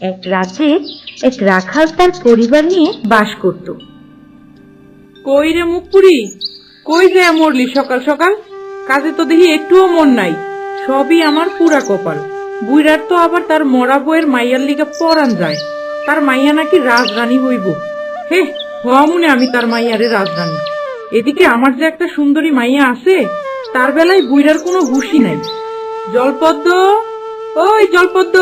এক রাজ্যে এক রাখাল তার পরিবার নিয়ে বাস করত। কই রে মুখপুরি, কই যে মরলি সকাল সকাল? কাজে তো দেখি একটুও মন নাই, সবই আমার পুরা কপাল। বুইরার তো আবার তার মরা বইয়ের মাইয়ার লিগে পরান যায়, তার মাইয়া নাকি রাজরানী হইব। হে হওয়া মনে আমি তার মাইয়ারে রাজরানী। এদিকে আমার যে একটা সুন্দরী মাইয়া আছে, তার বেলায় বুইরার কোনো হুঁশই নাই। জলপদ্ম, ওই জলপদ্ম,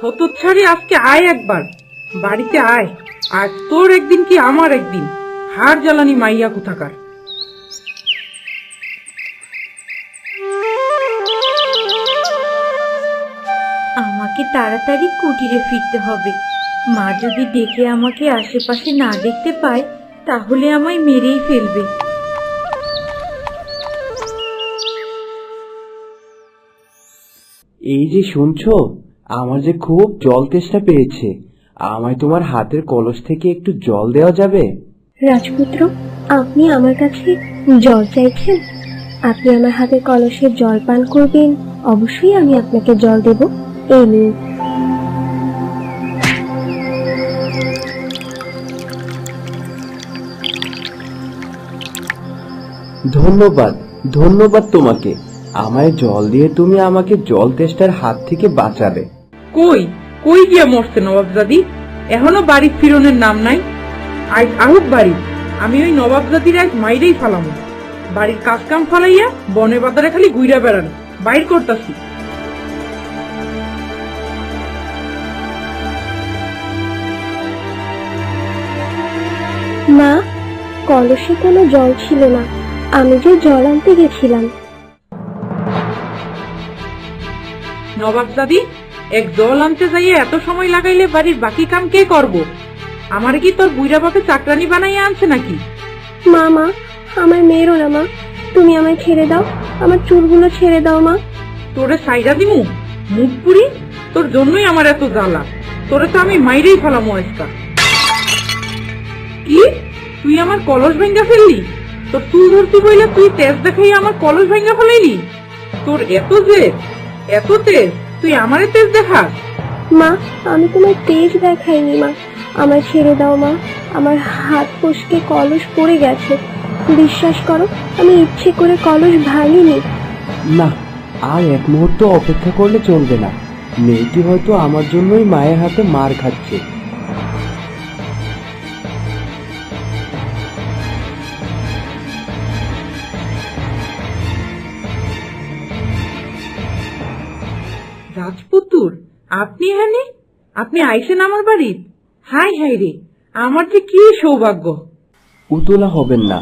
হতচ্ছাড়ি আজকে আয় একবার, বাড়িতে আয়। আজ তোর একদিন কি আমার একদিন, হার জ্বালানি মাইয়া কোথাকার। আমাকে তাড়াতাড়ি কুটিরে ফিরতে হবে। মা যদি ডেকে আমাকে আশেপাশে না দেখতে পায় তাহলে আমায় মেরেই ফেলবে। এই যে শুনছো, আমার যে খুব জল তেষ্টা পেয়েছে, আমায় তোমার হাতের কলস থেকে একটু জল দেওয়া যাবে? রাজপুত্র, আপনি আমার কাছে জল চাইছেন? আপনি আমার হাতের কলসের জল পান করবেন, অবশ্যই আমি আপনাকে জল দেব। এই নিন। ধন্যবাদ, ধন্যবাদ তোমাকে। আমায় জল দিয়ে তুমি আমাকে জল তেষ্টার হাত থেকে বাঁচালে। কই কই গিয়া মরছে নবাবজাদি? এখনো বাড়ি ফিরনের নাম নাই। আজ আহুক বাড়ি, আমি ওই নবাবজাদির আজ মাইরেই ফালাম। বাড়ির কাজ কাম ফালাইয়া বনে বাজারে খালি ঘুইরা বেড়ান, বাইর করতাছি। মা, কলসে কোনো জল ছিল না, আমি যে জল আনতে গেছিলাম। নবাবজাদি, এক জল আনতে যাইয়ে এত সময় লাগাইলে বাড়ির বাকি কাম কে করব? আমার কি তোর বুইরা বাপে চাকরানি বানাইয়া আনছে নাকি? মা, মা, আমার মেয়েরও না মা, তুমি আমায় ছেড়ে দাও, আমার চুলগুলো ছেড়ে দাও মা। তোরে সাইরা দিমু? মুখ পুরি, তোর জন্যই আমার এত জ্বালা। তোরে তো আমি মাইরেই ফেলাম আজকা। কি, তুই আমার কলস ভাঙ্গা ফেললি? তোর চুল ধরতি বইলা তুই তেজ দেখাই আমার কলস ভাঙ্গা ফেলাইলি? তোর এত জেদ, এত তেজ, তুই আমারে তেজ দেখাস? মা, আমি তোমার তেজ দেখাইনি মা, আমায় ছেড়ে দাও মা, আমার হাত ফসকে কলস পড়ে গেছে। বিশ্বাস করো, আমি ইচ্ছে করে কলস ভাঙিনি। না, আর এক মুহূর্ত অপেক্ষা করলে চলবে না। মেয়েটি হয়তো আমার জন্যই মায়ের হাতে মার খাচ্ছে। রাজপুতুর, আপনি এখানে? আপনি আইসেন আমার বাড়ি? হাই হাই রে, আমার যে কি সৌভাগ্য। উতলা হবেন না,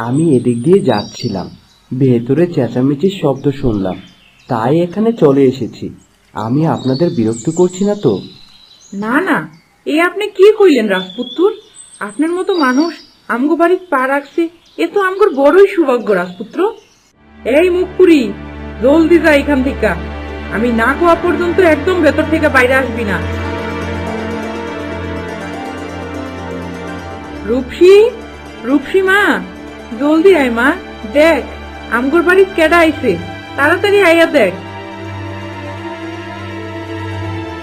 আমি এদিক দিয়ে যাচ্ছিলাম, ভেতরে চেঁচামেচির শব্দ শুনলাম, তাই এখানে চলে এসেছি। আমি আপনাদের বিরক্ত করছি না তো? না না, এ আপনি কি কইলেন রাজপুত্র? আপনার মতো মানুষ আমগো বাড়ির পা রাখছে, এ তো আমগোর বড়ই সৌভাগ্য রাজপুত্র। এই মুখপুরি, জলদি যা এখান থেকে। আমি না কোয়া পর্যন্ত একদম ভেতর থেকে বাইরে আসবি না। রূপসী, রূপসী মা, জলদি আয় মা, দেখ আমগোর বাড়ির কেডা আইছে, তাড়াতাড়ি আইয়া দেখ।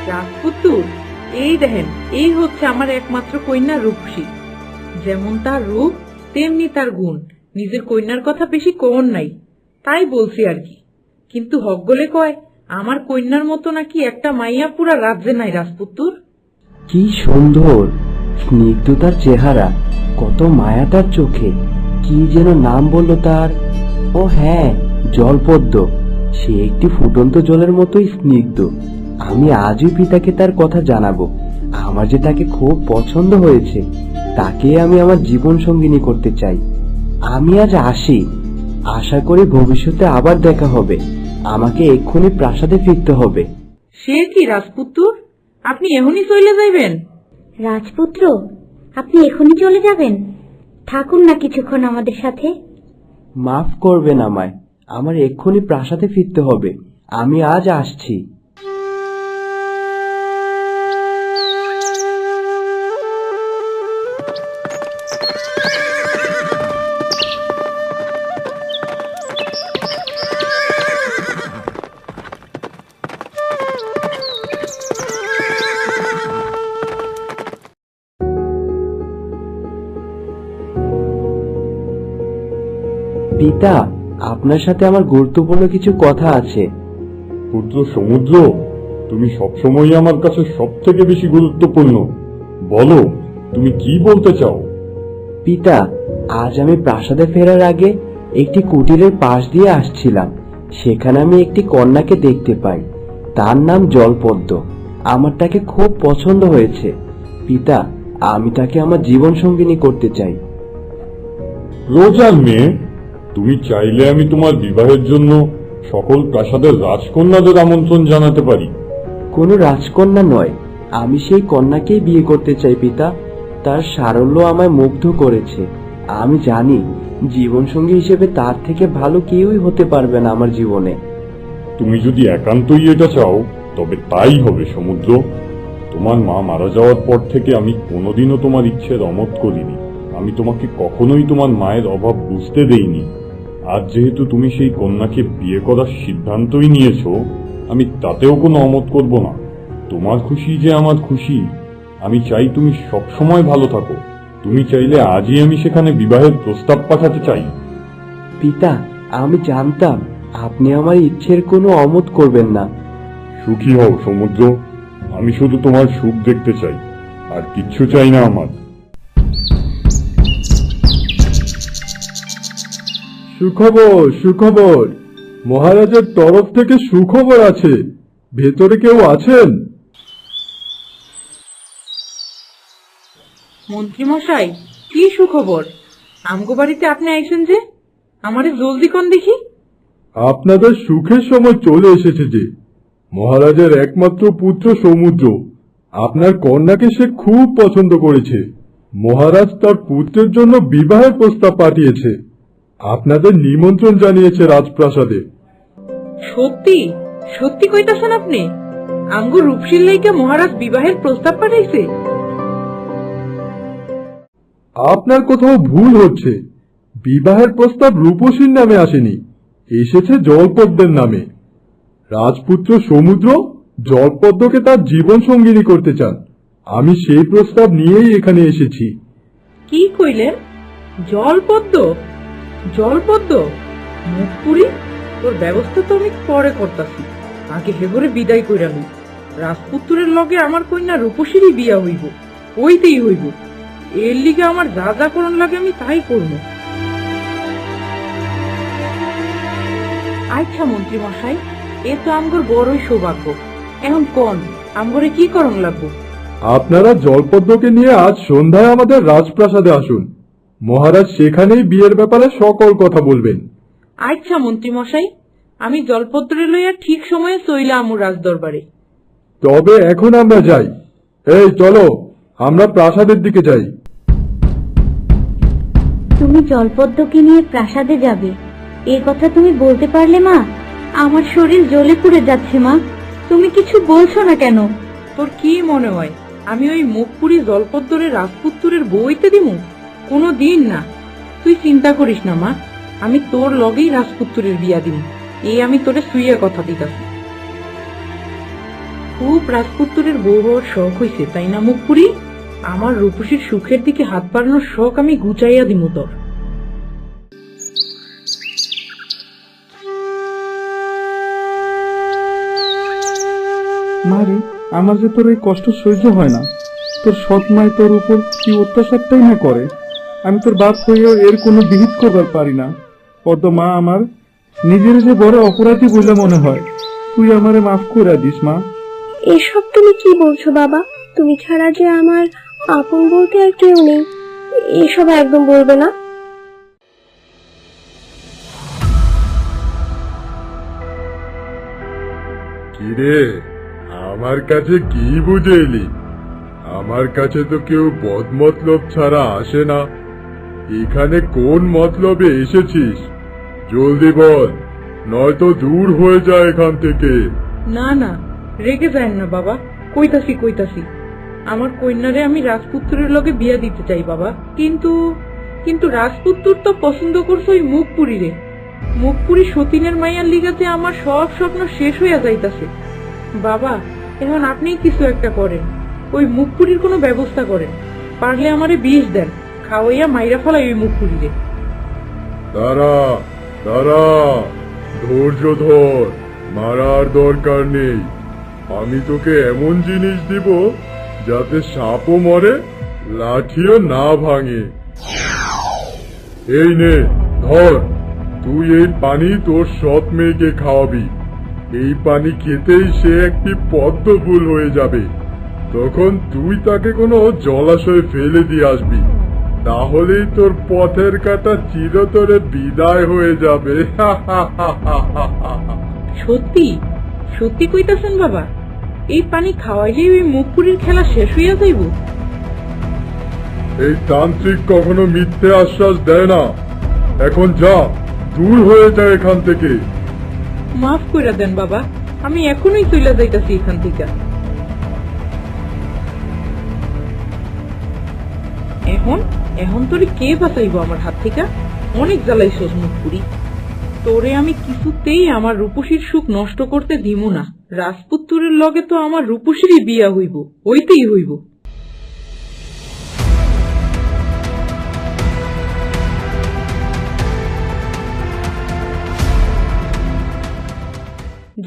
রাজপুত্র, এই দেখেন, এই হচ্ছে আমার একমাত্র কন্যা রূপসী। যেমন তার রূপ তেমনি তার গুণ। নিজের কন্যার কথা বেশি কোন নাই, তাই বলছি আর কি। কিন্তু হকগলে কয়, আমার কন্যার মতো নাকি একটা মাইয়া পুরা রাজ্যে নাই রাজপুত্র। কি সুন্দর স্নিগ্ধ তার চেহারা, কত মায়া তার চোখে। কি যেন নাম বললো তার? ও হ্যাঁ, জলপদ্ম। সে একটি ফুটন্ত জলের মতোই স্নিগ্ধ। আমি আজই পিতাকে তার কথা জানাবো। আমার যে তাকে খুব পছন্দ হয়েছে, তাকে আমি আমার জীবন সঙ্গিনী করতে চাই। আমি আজ আসি, আশা করি ভবিষ্যতে আবার দেখা হবে। আমাকে এক্ষুনি প্রাসাদে ফিরতে হবে। সে কি রাজপুত্র, আপনি এখনই চলে যাইবেন? রাজপুত্র, আপনি এখনই চলে যাবেন? থাকুন না কিছুক্ষণ আমাদের সাথে। মাফ করবেন আমায়, আমার এক্ষুনি প্রাসাদে ফিরতে হবে। আমি আজ আসছি। পিতা, আপনার সাথে আমার গুরুত্বপূর্ণ কিছু কথা আছে। পুত্র সমুদ্র, তুমি সবসময়ই আমার কাছে সব থেকে বেশি গুরুত্বপূর্ণ। বলো, তুমি কি বলতে চাও? পিতা, আজ আমি প্রাসাদে ফেরার আগে একটি কুটিরের পাশ দিয়ে আসছিলাম। সেখানে আমি একটি কন্যাকে দেখতে পাই। তার নাম জলপদ্ম। আমার তাকে খুব পছন্দ হয়েছে। পিতা, আমি তাকে আমার জীবন সঙ্গিনী করতে চাই। রোজার মেয়ে, তুমি চাইলে আমি তোমার বিবাহের জন্য সকল প্রাসাদের রাজকন্যাদের আমন্ত্রণ জানাতে পারি। কোনো রাজকন্যা নয়, আমি সেই কন্যাকেই বিয়ে করতে চাই পিতা। তার সারল্য আমায় মুগ্ধ করেছে। আমি জানি জীবনসঙ্গী হিসেবে তার থেকে ভালো কেউই হতে পারবে না আমার জীবনে। তুমি যদি একান্তই এটা চাও তবে তাই হবে সমুদ্র। তোমার মা মারা যাওয়ার পর থেকে আমি কোনোদিনও তোমার ইচ্ছের অমত করিনি। আমি তোমাকে কখনোই তোমার মায়ের অভাব বুঝতে দেইনি। আজ যেহেতু তুমি সেই কন্যাকে বিয়ে করার সিদ্ধান্তই নিয়েছো, আমি তাতেও কোনো অমত করব না। তোমার খুশি যে আমার খুশি। আমি চাই তুমি সবসময় ভালো থাকো। তুমি চাইলে আজই আমি সেখানে বিবাহের প্রস্তাব পাঠাতে চাই। পিতা, আমি জানতাম আপনি আমার ইচ্ছের কোনো অমত করবেন না। সুখী হও সমুদ্র। আমি শুধু তোমার সুখ দেখতে চাই, আর কিচ্ছু চাই না আমার। সুখবর, সুখবর। মহারাজের তরফ থেকে সুখবর আছে। ভেতরে কেউ আছেন? মন্ত্রী মশাই, কি সুখবর? আমগো বাড়িতে আপনি আইছেন যে? আমারে জলদি কোন দেখি। আপনাদের সুখের সময় চলে এসেছে যে। মহারাজের একমাত্র পুত্র সমুদ্র, আপনার কন্যাকে সে খুব পছন্দ করেছে। মহারাজ তার পুত্রের জন্য বিবাহের প্রস্তাব পাঠিয়েছে। আপনাদের নিমন্ত্রণ জানিয়েছে রাজপ্রাসাদে। সত্যি সত্যি কইতাছেন আপনি? আমগো রূপসীর লাইকা মহারাজ বিবাহের প্রস্তাব পাঠাইছে? আপনার কোথাও ভুল হচ্ছে। বিবাহের প্রস্তাব রূপসীর নামে আসেনি, এসেছে জলপদ্মের নামে। রাজপুত্র সমুদ্র জলপদ্মকে তার জীবন সঙ্গিনী করতে চান। আমি সেই প্রস্তাব নিয়েই এখানে এসেছি। কি কইলেন? জলপদ্ম? জলপদ্ম? মুখপুরি? তোর ব্যবস্থা তো আমি পরে করতাছি। আগে হেবরে বিদায় কইরা লই। রাজপুত্রের লগে আমার কন্যা রূপসীরই বিয়া হইব, হইতেই হইব। এর লিগে আমার যা যা করণ লাগে আমি তাই করব। আচ্ছা মন্ত্রী মশাই, এ তো আমগর বড়ই সৌভাগ্য। এখন কোন আমগরে কি করণ লাগবো? আপনারা জলপদ্মকে নিয়ে আজ সন্ধ্যায় আমাদের রাজপ্রাসাদে আসুন। মহারাজ সেখানেই বিয়ের ব্যাপারে সকল কথা বলবেন। আচ্ছা মন্ত্রী মশাই, আমি জলপত্রে লইয়া ঠিক সময়ে চইলা আমু রাজদরবারে। তবে এখন আমরা যাই। এই চলো, আমরা প্রাসাদের দিকে যাই। তুমি জলপদ্মকে নিয়ে প্রাসাদে যাবে, এ কথা তুমি বলতে পারলে মা? আমার শরীর জ্বলে পুড়ে যাচ্ছে মা। তুমি কিছু বলছো না কেন? তোর কি মনে হয় আমি ওই মুখপুরি জলপদ্দরের রাজপুত্রের বইতে দিমু? কোনো দিন না। তুই চিন্তা করিস না মা, আমি তোর লগেই রাজপুত্রের বিয়া দিমু। এই আমি তোরে সুইয়া কথা দিতাছি। খুব রাজপুত্রের বউ হওয়ার শখ হইছে, তাই না মুখপুরি? আমার রূপসীর সুখের দিকে হাত বাড়ানোর শখ আমি গুচাইয়া দিমু তোর। মারে, আমার যে তোর এই কষ্ট সহ্য হয় না। তোর সৎ মায় তোর উপর কি অত্যাচারটাই না করে। আমি তোর বাপ হয়েও এর কোনো বিহিত করবার পারি না। কত মা, আমার নিজের যে বড় অপরাধী বলে মনে হয়। তুই আমারে মাফ করে দিস মা। এসব তুমি কি বলছো বাবা? তুমি ছাড়া যে আমার আপন বলতে আর কেউ নেই। এসব একদম বলবে না। কিরে, আমার কাছে কি বুঝে এলি? আমার কাছে তো কেউ বদমতলব ছাড়া আসে না। এখানে কোন মতলবে এসেছিস? জলদি বল, নয়তো দূর হয়ে যায় এখান থেকে। না না, রেগে যায় না বাবা। কইতাছি আমার কন্যারে আমি রাজপুত্রের লগে বিয়া দিতে চাই বাবা। কিন্তু কিন্তু রাজপুত্র তো পছন্দ করছে ওই মুখপুরি রে। মুখপুরি সতীনের মাইয়ার লিগাতে আমার সব স্বপ্ন শেষ হইয়া যাইতাছে বাবা। এখন আপনি কিছু একটা করেন, ওই মুখপুরির কোনো ব্যবস্থা করেন। পারলে আমারে বিষ দেন, খাওয়াইয়া মাইরা ফেলাই ওই মুখপুরি রে। তারা দাঁড়া, ধৈর্য ধর, মারার দরকার নেই। আমি তোকে এমন জিনিস দিব যাতে সাপও মরে, লাঠিও না ভাঙে। এই নে, ধর। তুই এই পানি তোর সৎ মেয়েকে খাওয়াবি। এই পানি খেতেই সে একটি পদ্ম ফুল হয়ে যাবে। তখন তুই তাকে কোনো জলাশয়ে ফেলে দিয়ে আসবি, তাহলেই তোর পথের কাঁটা চিরতরে বিদায় হয়ে যাবে। সত্যি সত্যি কইতাছেন বাবা? এই পানি খাওয়াইলেই ওই মুখপুরীর খেলা শেষ হইয়া যাইব? এই তান্ত্রিক কখনো মিথ্যে আশ্বাস দেয় না। এখন যা, দূর হয়ে যায় এখান থেকে। মাফ কইরা দেন বাবা, আমি এখনই চলে যাইতাছি এখান থেকে। এখন এখন তোরে কে বাঁচাইবো আমার হাত থেকে? অনেক জ্বালাইছস মুখপুরি। তোরে আমি কিছুতেই আমার রূপসীর সুখ নষ্ট করতে দিমু না। রাজপুত্রের লগে তো আমার রূপসীরই বিয়া হইব, হইতেই হইব।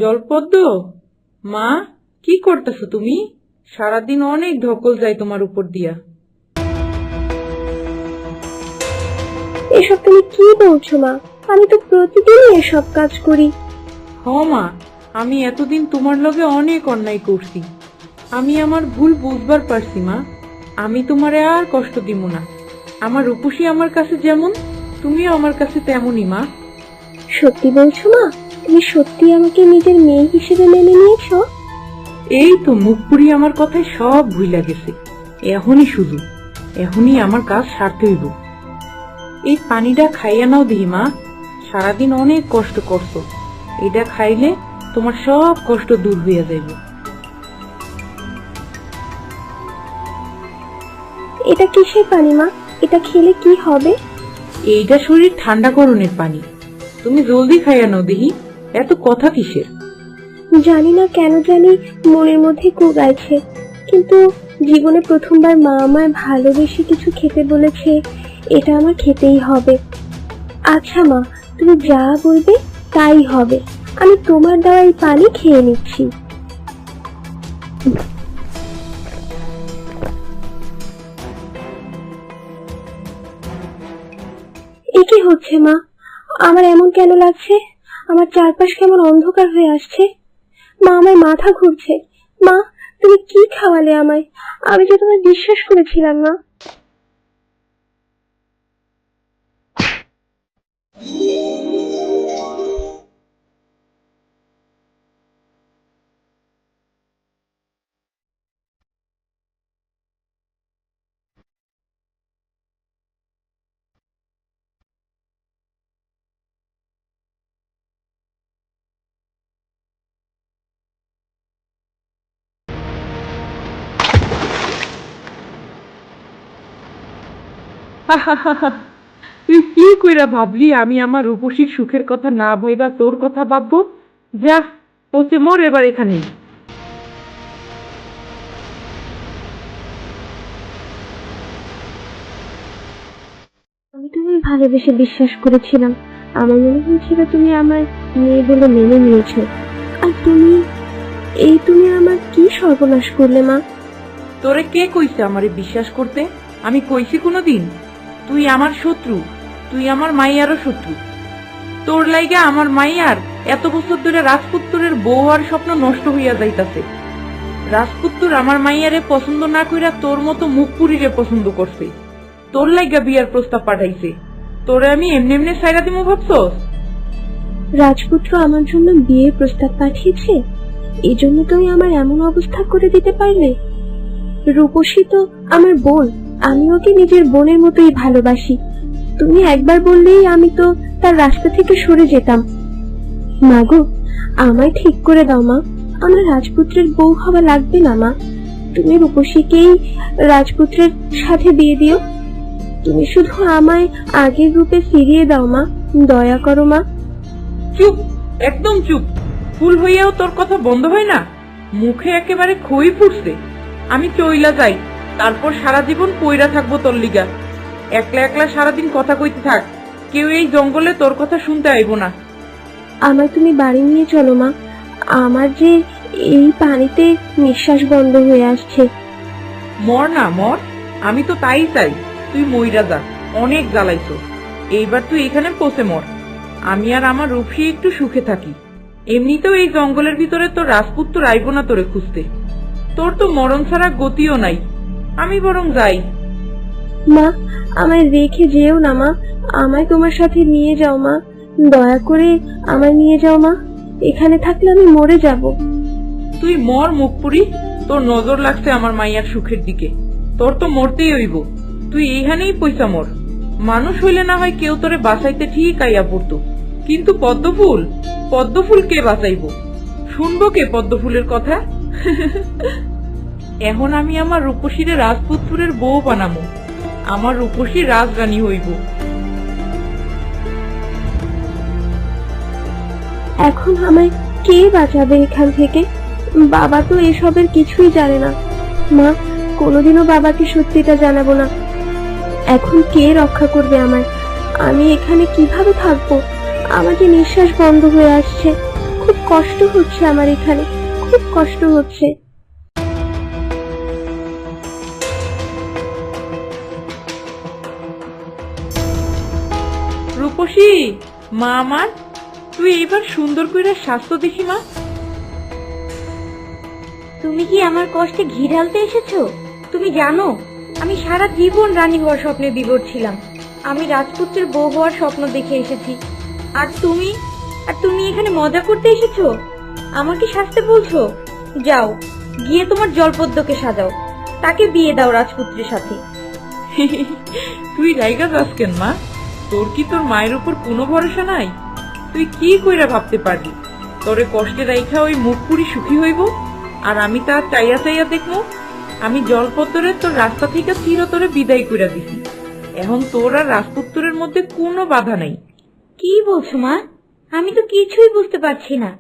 জলপদ্ম, মা, কি করতেছো তুমি? সারাদিন অনেক ধকল যায় তোমার উপর দিয়া। এসব তুমি কি বলছো মা? আমি তো প্রতিদিনই এসব কাজ করি। হ মা, আমি এতদিন তোমার লগে অনেক অন্যায় করছি। আমি আমার ভুল বুঝবার পারছি মা। আমি তোমারে আর কষ্ট দিব না। আমার রূপসী আমার কাছে যেমন, তুমিও আমার কাছে তেমনই মা। সত্যি বলছো মা? তুমি সত্যি আমাকে নিজের মেয়ে হিসেবে মেনে নিয়েছো? এই তো মুখপুরি আমার কথায় সব ভুইলা গেছে। এখনই আমার কাজ সারতে হইব। এই পানিটা খাইয়া নাও দিহি মা, সারাদিন অনেক কষ্ট করছো। এটা খাইলে তোমার সব কষ্ট দূর হইয়া যাইব। এটা কিসের পানি মা? এটা খেলে কি হবে? এইটা শরীর ঠান্ডা করণের পানি। তুমি জলদি খাইয়া নাও দিহি, এত কথা কিসের? জানি না কেন জানি মনের মধ্যে কুগাইছে, কিন্তু জীবনে প্রথমবার মা আমায় ভালোবেসে কিছু খেতে বলেছে, এটা আমার খেতেই হবে। আচ্ছা মা, তুমি যা বলবে তাই হবে। আমি তোমার দেওয়া এই পানি খেয়ে নিচ্ছি। এ কি হচ্ছে মা? আমার এমন কেন লাগছে? আমার চারপাশ কেমন অন্ধকার হয়ে আসছে। মা, আমার মাথা ঘুরছে। মা, তুমি কি খাওয়ালে আমায়? আমি যে তোমায় বিশ্বাস করেছিলাম মা। তুই কি কইরা ভাবলি আমি আমার রূপসীর সুখের কথা না ভাইবা তোর কথা ভাববো? যা, পচে মর এবার এখানে। আমি তোমায় ভালোবেসে বিশ্বাস করেছিলাম। আমার মনে হয়েছিল তুমি আমার মেয়ে বলে মেনে নিয়েছো। আর তুমি আমার কি সর্বনাশ করলে মা? তোরে কে কইছে আমারে বিশ্বাস করতে? আমি কইছি কোনোদিন? তুই আমার শত্রু, তুই আমার মাইয়ারও শত্রু। তোর লাইগা আমার মাইয়ার এত বছর ধরে রাজপুত্রের বউ আর স্বপ্ন নষ্ট হইয়া যাইতাছে। রাজপুত্র আমার মাইয়ারে পছন্দ না কইরা তোর মতো মুখপুরীরে পছন্দ করছে। তোর লাইগা বিয়ার প্রস্তাব পাঠাইছে। তোরে আমি এমনি এমনি ছাইরা দিমু ভাবছস? রাজপুত্র আমার জন্য বিয়ের প্রস্তাব পাঠিয়েছে, এই জন্য তুমি আমার এমন অবস্থা করে দিতে পারলে? রূপসী তো আমার বোন, আমি ওকে নিজের বোনের মতোই ভালোবাসি। তুমি একবার বললেই আমি তো তার রাস্তা থেকে সরে যেতাম। মাগো, আমায় ঠিক করে দাও মা। আমার রাজপুত্রের বউ হওয়া লাগবে না মা। তুমি রূপসীকেই রাজপুত্রের সাথে বিয়ে দিও। তুমি শুধু আমায় আগের রূপে ফিরিয়ে দাও মা, দয়া করো মা। চুপ, একদম চুপ। ফুল হইয়াও তোর কথা বন্ধ হয় না? মুখে একেবারে খই ফুটছে। আমি চইলা যাই, তারপর সারা জীবন পইরা থাকবো তোর লিগা। একলা একলা সারাদিন কথা কইতে থাক, কেউ এই জঙ্গলে তোর কথা শুনতে আইব না। আমায় তুমি বাড়ি নিয়ে চলো মা, আমার যে এই পানিতে নিঃশ্বাস বন্ধ হয়ে আসছে। মর না মর, আমি তো তাই চাই তুই মইরা যা, অনেক জ্বালাইছো। এইবার তুই এখানে পচে মর, আমি আর আমার রূপসী একটু সুখে থাকি। এমনিতেও এই জঙ্গলের ভিতরে তোর রাজপুত তো আইব না তোরে খুঁজতে, তোর তো মরণ ছাড়া গতিও নাই। আমি বরং যাই। মা, আমায় রেখে যেও না মা, আমায় তোমার সাথে নিয়ে যাও মা, দয়া করে আমায় নিয়ে যাও মা, এখানে থাকলে আমি মরে যাব। তুই মর মুখপুরি, তোর নজর লাগছে আমার মাইয়ার সুখের দিকে, তোর তো মরতেই হইব। তুই এইখানেই পয়সা মর, মানুষ হইলে না হয় কেউ তোরে বাঁচাইতে ঠিক আইয়া পড়তো, কিন্তু পদ্মফুল, পদ্মফুল কে বাঁচাইব? শুনবো কে পদ্মফুলের কথা? এখন আমি আমার রূপসীরে রাজপুত্রের বউ বানাবো, আমার রূপসী রাজরানী হইব। এখন আমায় কে বাঁচাবে এখান থেকে? বাবা তো এসবের কিছুই জানে না। মা, কোনোদিনও বাবাকে সত্যিটা জানাবো না। এখন কে রক্ষা করবে আমায়? আমি এখানে কিভাবে থাকবো? আমার যে নিঃশ্বাস বন্ধ হয়ে আসছে, খুব কষ্ট হচ্ছে আমার এখানে, খুব কষ্ট হচ্ছে। রূপসী মা আমার, তুই এইবার সুন্দর করে স্বাস্থ্য দেখি মা। তুমি কি আমার কষ্টে ঘি ঢালতে এসেছো? তুমি জানো আমি সারা জীবন রানী হওয়ার স্বপ্নে বিভোর ছিলাম। আমি রাজপুত্রের বউ হওয়ার স্বপ্ন দেখে এসেছি, আর তুমি এখানে মজা করতে এসেছো? আমাকে সাজতে বলছো? যাও গিয়ে তোমার জলপদ্মকে সাজাও, তাকে বিয়ে দাও রাজপুত্রের সাথে। তুই রাইগা যাস কেন মা? তোর কি তোর মায়ের উপর কোনো ভরসা নাই? তুই কি কইরা ভাবতে পারবি তোরে কষ্টে রাইখা ওই মুখপুরি সুখী হইব, আর আমি তা চাইয়া চাইয়া দেখবো? আমি জলপদ্মরে তোর রাস্তা থেকে চিরতরে বিদায় কইরা দিছি, এখন তোর আর রাজপুত্রের মধ্যে কোনো বাধা নাই। কি বলছো মা? আমি তো কিছুই বুঝতে পারছি না।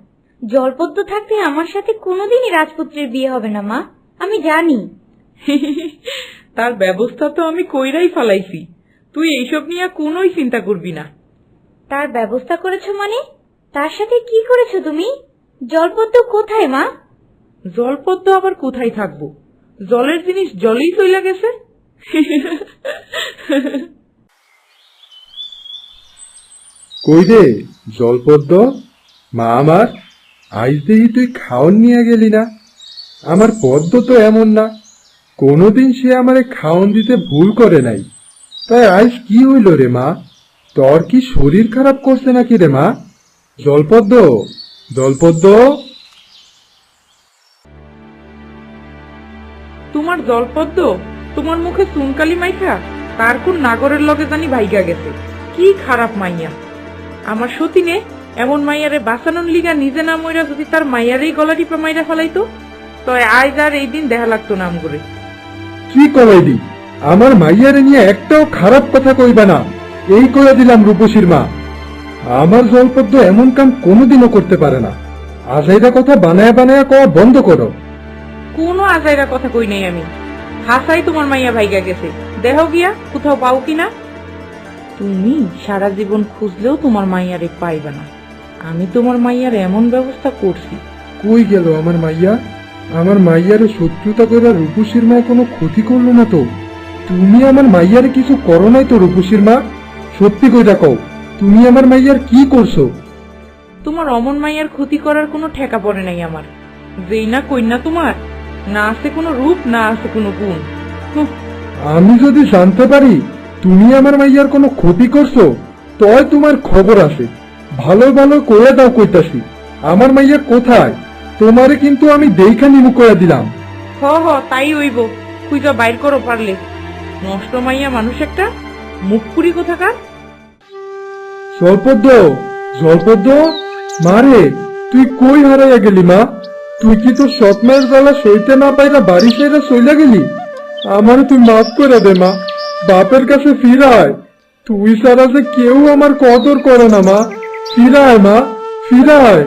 জলপদ্ম থাকতে আমার সাথে কোনোদিনই রাজপুত্রের বিয়ে হবে না মা, আমি জানি। তার ব্যবস্থা তো আমি কইরাই ফেলাইছি, তুই এইসব নিয়ে কোনোই চিন্তা করবি না। তার ব্যবস্থা করেছো মানে? তার সাথে কি করেছো তুমি? জলপদ্ম কোথায় মা? জলপদ্ম আবার কোথায় থাকবো? জলের জিনিস জলেই চইলা গেছে। কই রে জলপদ্ম, মা আমার, আজ দেখি তুই খাওন নিয়ে গেলি না। আমার পদ্ম তো এমন না, কোনোদিন সে আমারে খাওন দিতে ভুল করে নাই। তাই আজ কি হইল রে মা? তোর কি শরীর খারাপ করছে নাকি রে মা? জলপদ্ম, জলপদ্ম। তোমার জলপদ্ম তোমার মুখে চুনকালি মাইখা তার কোন নাগরের লগে জানি ভাইগা গেছে। কি খারাপ মাইয়া! আমার সতীনে এমন মাইয়ারে বাঁচানোর লিগা নিজে না মইরা যদি তার মাইয়ারেই গলা টিপা মাইরা ফেলাইতো, তয় আজ আর এই দিন দেখা লাগতো নাম করে। কি কইলি? আমার মাইয়ারে নিয়ে একটাও খারাপ কথা কইবা না, এই কইয়া দিলাম রূপসীর মা। আমার জলপদ্ম এমন কাম কোনোদিনও করতে পারে না। আজাইরা কথা বানায়া বানায়া কওয়া বন্ধ করো। কোনো আজাইরা কথা কই নাই আমি, হাসাই তোমার মাইয়া ভাইগা গেছে, দেহ গিয়া কোথাও পাও কিনা। তুমি সারা জীবন খুঁজলেও তোমার মাইয়ারে পাইবা না, আমি তোমার মাইয়ার এমন ব্যবস্থা করছি। কই গেল আমার মাইয়া? আমার মাইয়ারে শত্রুতা করে রূপসীর মা কোনো ক্ষতি করলো না তো? তুমি আমার মাইয়ারে কিছু করো নাই তো রূপসীর মা? সত্যি কইরা কও, তুমি আমার মাইয়ার কি করছো? তোমার অমন মাইয়ার ক্ষতি করার কোনো ঠেকা পড়ে নাই আমার। যেই না কন্যা তোমার, না আছে কোনো রূপ, না আছে কোনো গুণ। হুঁ, আমি যদি জানতে পারি তুমি আমার মাইয়ার কোনো ক্ষতি করছো, তয় তোমার খবর আছে। ভালো ভালো কইয়া দাও কইতাছি, আমার মাইয়া কোথায়? তোমারে কিন্তু আমি দেইখা নিমু কইয়া দিলাম। হ তাই হইব, খুঁজা বাইর করো পারলে। নষ্ট মাইয়া মানুষ একটা, মুখ পুরি কোথাকার। জলপদ্ম, জলপদ্ম, মারে তুই কই হারাইয়া গেলি মা? তুই কি তোর স্বপ্নের জ্বালা সইতে না পাইরা বাড়ি সেরা চইলা গেলি? আমারে তুই মাফ করে দে মা, বাপের কাছে ফিরায়। তুই ছাড়া যে কেউ আমার কদর করে না মা, ফিরায় মা, ফিরায়।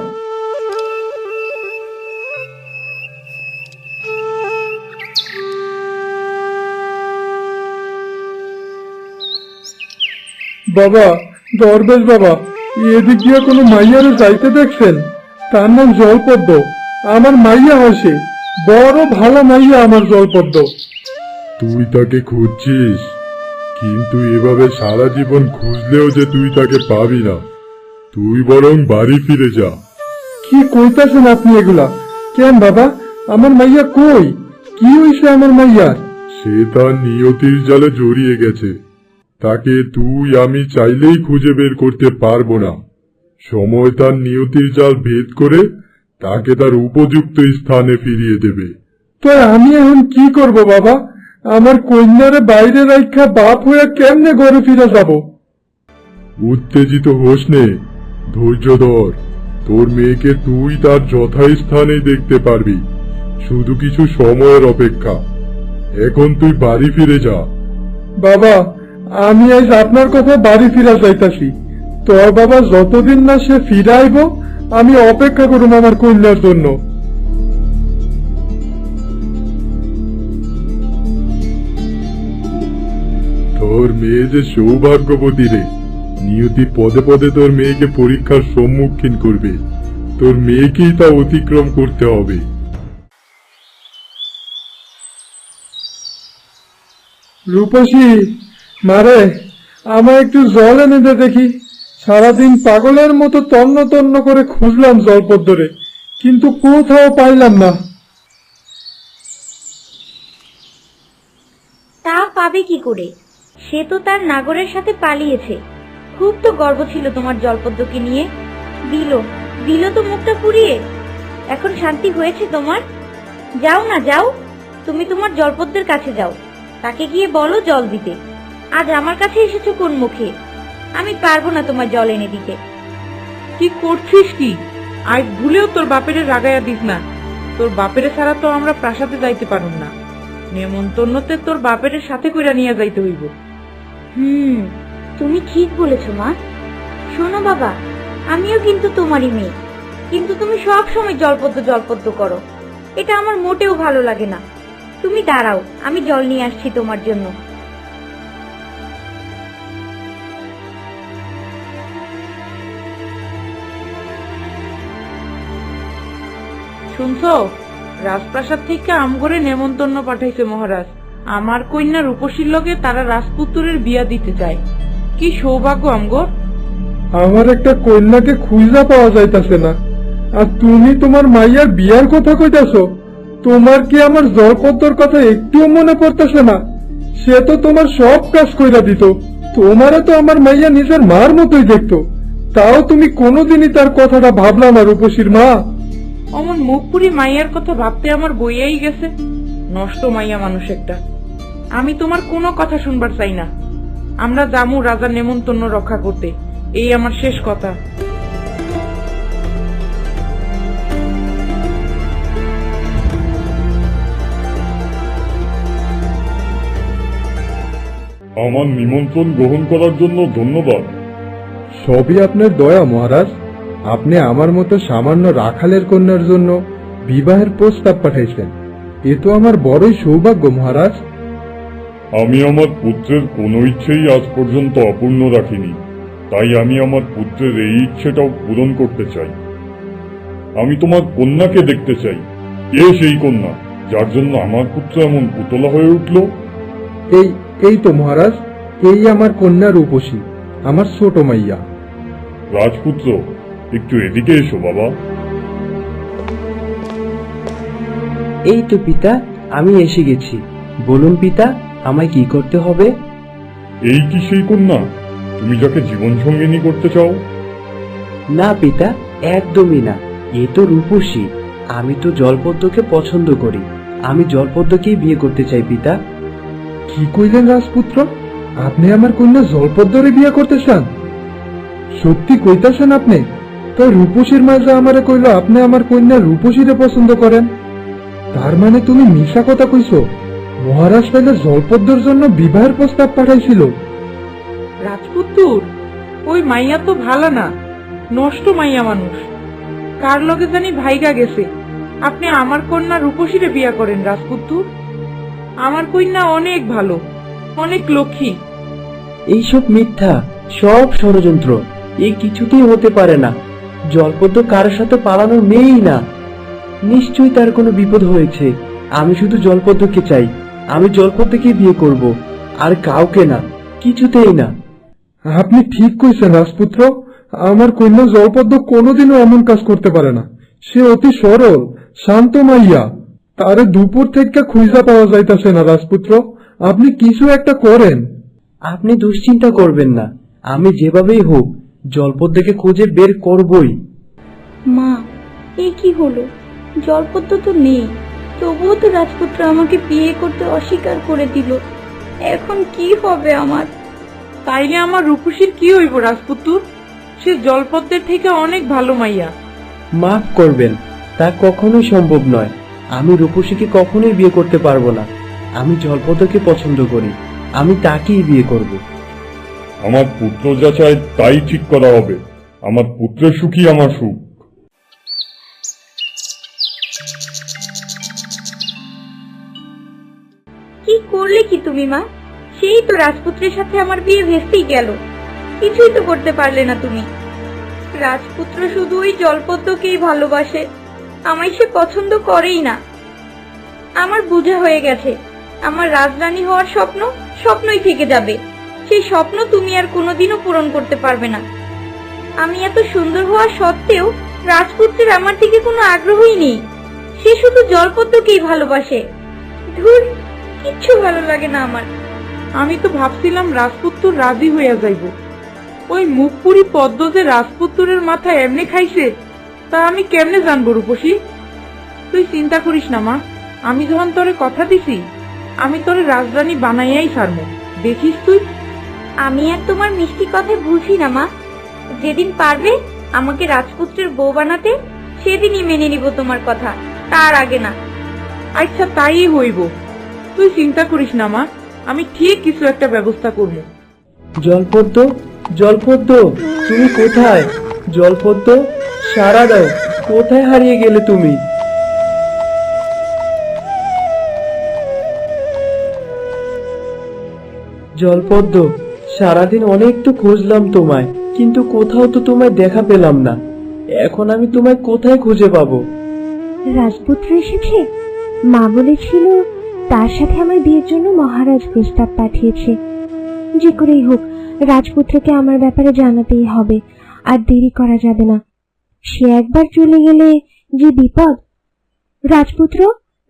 বাবা, দরবেশ বাবা, এদিক দিয়ে কোনো মাইয়ারে যাইতে দেখছেন? তার নাম জলপদ্ম। আমার মাইয়া আসে, বড় ভালো মাইয়া আমার জলপদ্ম। তুই তাকে খুঁজছিস, কিন্তু এভাবে সারা জীবন খুঁজলেও যে তুই তাকে পাবি না। তুই বরং বাড়ি ফিরে যা। কি কইতাছেন আপনি এগুলা? কেন বাবা, আমার মাইয়া কই? কি হইছে আমার মাইয়ার? সে তার নিয়তির জালে জড়িয়ে গেছে। তাকে তুই আমি চাইলেই খুঁজে বের করতে পারবো না। সময় তার নিয়তির জাল ভেদ করে তাকে তার উপযুক্ত স্থানে ফিরিয়ে দেবে। তো আমি এখন কি করব বাবা? আমার কন্যারে বাইরে রাখা বাপ হয়ে কেমনে ঘরে ফিরে যাব? উত্তেজিত হোস নে, ধৈর্য ধর। তোর মেয়েকে তুই তার যথাস্থানে দেখতে পারবি, শুধু কিছু সময়ের অপেক্ষা। এখন তুই বাড়ি ফিরে যা। বাবা, আমি আজ আপনার কথা বাড়ি ফিরা যাইতাছি। তোর বাবা যতদিন না সে ফিরাইব, আমি অপেক্ষা করুম আমার কন্যার জন্য। তোর মেয়ে যে সৌভাগ্যবতী রে। নিয়তি পদে পদে তোর মেয়েকে পরীক্ষার সম্মুখীন করবে। তোর মেয়েকেই তা অতিক্রম করতে হবে। রূপসী মারে, আমায় একটু জল এনে দে দেখি। সারাদিন পাগলের মতো তন্ন তন্ন করে খুঁজলাম জলপদ্মরে, কিন্তু কোথাও পাইলাম না। তা পাবে কি করে? সে তো তার নাগরের সাথে পালিয়েছে। খুব তো গর্ব ছিল তোমার জলপদ্মকে নিয়ে। দিল দিল তো মুখটা পুড়িয়ে। এখন শান্তি হয়েছে তোমার? যাও না, যাও। তুমি তোমার জলপদ্মের কাছে যাও, তাকে গিয়ে বলো জল দিতে। আজ আমার কাছে এসেছো কোন মুখে? আমি পারবো না তোমার জল এনে দিতে। কি করছিস কি? আজ ভুলেও তোর বাপেরে রাগাইয়া দিস না। তোর বাপেরে ছাড়া তো আমরা প্রাসাদে যাইতে পারুম না। নেমন্তন্নতে তোর বাপের সাথে কইরা নিয়ে যাইতে হইব। তুমি ঠিক বলেছো মা। শোনো বাবা, আমিও কিন্তু তোমারই মেয়ে, কিন্তু তুমি সব সময় জলপদ্ম জলপদ্ম করো। এটা আমার মোটেও ভালো লাগে না। তুমি দাঁড়াও, আমি জল নিয়ে আসছি তোমার জন্য। শুনছো? রাজপ্রাসাদ থেকে আমগরে নেমন্তন্ন পাঠাইছে মহারাজ। আমার কন্যা রূপসীর লগে তারা রাজপুত্রের বিয়া দিতে চায়। কি সৌভাগ্য আমগর। আমার একটা কন্যাকে খুঁজা পাওয়া যাইতাছে না, আর তুমি তোমার মাইয়ার বিয়ার কথা কইতাছো? তোমার কি আমার জলপদ্মর কথা একটুও মনে পড়তেছে না? সে তো তোমার সব কাজ কইরা দিত। তোমারে তো আমার মাইয়া নিজের মার মতোই দেখতো, তাও তুমি কোনোদিনই তার কথাটা ভাবলা না রূপসীর মা। অমন মুখপুরি মাইয়ার কথা ভাবতে আমার বইয়াই গেছে। নষ্ট মাইয়া মানুষ একটা। আমি তোমার কোনো কথা শুনবার চাই না। আমরা যামু রাজার নেমন্তন্ন রক্ষা করতে, এই আমার শেষ কথা। আমার নিমন্ত্রণ গ্রহণ করার জন্য ধন্যবাদ। সবই আপনার দয়া মহারাজ। আপনি আমার মতো সামান্য রাখালের কন্যার জন্য বিবাহের প্রস্তাব পাঠাইছেন, এ তো আমার বড়ই সৌভাগ্য মহারাজ। আমি আমার পুত্রের কোনো ইচ্ছেই আজ পর্যন্ত অপূর্ণ রাখিনি, তাই আমি আমার পুত্রের এই ইচ্ছেটাও পূরণ করতে চাই। আমি তোমার কন্যাকে দেখতে চাই। কে সেই কন্যা যার জন্য আমার পুত্র এমন উতলা হয়ে উঠল? এই তো মহারাজ, এই আমার কন্যা রূপসী, আমার ছোট মাইয়া। রাজপুত্র, একটু এদিকে এসো বাবা। এই তো পিতা, আমি এসে গেছি। বলুন পিতা, আমায় কি করতে হবে? এই কি সেই কন্যা তুমি যাকে জীবন সঙ্গিনী করতে চাও? না পিতা, একদমই না। এ তো রূপসী। আমি তো জলপদ্মকে পছন্দ করি। আমি জলপদ্মকেই বিয়ে করতে চাই পিতা। কি কইলেন রাজপুত্র? আপনি আমার কন্যা জলপদ্মরে বিয়ে করতে চান? সত্যি কইতাছেন আপনি? তাই রূপসীর মাঝে আমারে কইল আপনি আমার কন্যা রূপসীরে পছন্দ করেন। তার মানে তুমি মিশা কথা কইছো? মহারাজ তাইলে জলপদ্মর জন্য বিবাহের প্রস্তাব পাঠাইছিল? রাজপুত্র, ওই মাইয়া তো ভালো না, নষ্ট মাইয়া মানুষ। কার লগে জানি ভাইগা গেছে। আপনি আমার কন্যা রূপসীরে বিয়া করেন রাজপুত্র। আমার কন্যা অনেক ভালো, অনেক লক্ষ্মী। এইসব মিথ্যা, সব ষড়যন্ত্র। এ কিছুতেই হতে পারে না। জলপদ্ম কারোর সাথে পালানোর মেয়েই না। নিশ্চয়ই তার কোনো বিপদ হয়েছে। আমি শুধু জলপদ্মকে চাই। আমি জলপদ্মকে বিয়ে করব, আর কাউকে না, কিছুতেই না। আপনি ঠিক কইছেন রাজপুত্র। আমার কন্যা জলপদ্ম কোনোদিনও এমন কাজ করতে পারে না। সে অতি সরল, শান্ত মাইয়া। তারে দুপুর থেকে খুঁজা পাওয়া যাইতাছে না রাজপুত্র। আপনি কিছু একটা করেন। আপনি দুশ্চিন্তা করবেন না। আমি যেভাবেই হোক জলপদ্মকে খুঁজে বের করবই। মা, এ কি হলো? জলপদ্ম তো নেই, তবুও তো রাজপুত্র আমাকে বিয়ে করতে অস্বীকার করে দিল। এখন কি হবে আমার? তাইলে আমার রূপসীর কি হইব রাজপুত্র? সে জলপদ্মের থেকে অনেক ভালো মাইয়া। মাফ করবেন, তা কখনোই সম্ভব নয়। আমি রূপসীকে কখনোই বিয়ে করতে পারবো না। আমি জলপদ্মকে পছন্দ করি, আমি তাকেই বিয়ে করব। আমার পুত্র যা চায় তাই ঠিক করা হবে। আমার পুত্রের সুখই আমার সুখ। কি করলে কি তুমি মা? সেই তো রাজপুত্রের সাথে আমার বিয়ে ভেস্তেই গেল। কিছুই তো করতে পারলে না তুমি। রাজপুত্র শুধু ওই জলপদ্মকেই ভালোবাসে, আমায় সে পছন্দ করেই না। আমার বোঝা হয়ে গেছে, আমার রাজরানী হওয়ার স্বপ্ন স্বপ্নই থেকে যাবে। সেই স্বপ্ন তুমি আর কোনোদিনও পূরণ করতে পারবে না। আমি এত সুন্দর হওয়া সত্ত্বেও রাজপুত্রের আমার দিকে কোনো আগ্রহই নেই। সে শুধু জলপদ্মকেই ভালোবাসে। ধুর, কিচ্ছু ভালো লাগে না আমার। আমি তো ভাবছিলাম রাজপুত্র রাজি হইয়া যাইব। ওই মুখপুরি পদ্ম যে রাজপুত্রের মাথা এমনি খাইছে, তা আমি কেমনে জানবো রূপসী? তুই চিন্তা করিস না মা, আমি যখন তোরে কথা দিছি, আমি তোরে রাজরানী বানাইয়াই ছাড়বো। দেখিস তুই। আমি আর তোমার মিষ্টি কথায় বুঝি না মা। যেদিন পারবে আমাকে রাজপুত্রের বউ বানাতে, সেদিনই মেনে নিব তোমার কথা, তার আগে না। আচ্ছা, তাই হইব। তুই চিন্তা করিস না মা, আমি ঠিক কিছু একটা ব্যবস্থা করব। জলপদ্ম, জলপদ্ম, তুমি কোথায়? জলপদ্ম, সাড়া দাও। কোথায় হারিয়ে গেলে তুমি? জলপদ্ম, সারাদিন অনেক তো খুঁজলাম তোমায়, কিন্তু কোথাও তো তোমায় দেখা পেলাম না। এখন আমি তোমায় কোথায় খুঁজে পাবো? রাজপুত্র এসেছে। মা বলেছিল তার সাথে আমার বিয়ের জন্য মহারাজ প্রস্তাব পাঠিয়েছে। যে করেই হোক রাজপুত্রকে আমার ব্যাপারে জানাতেই হবে, আর দেরি করা যাবে না। সে একবার চলে গেলে যে বিপদ। রাজপুত্র,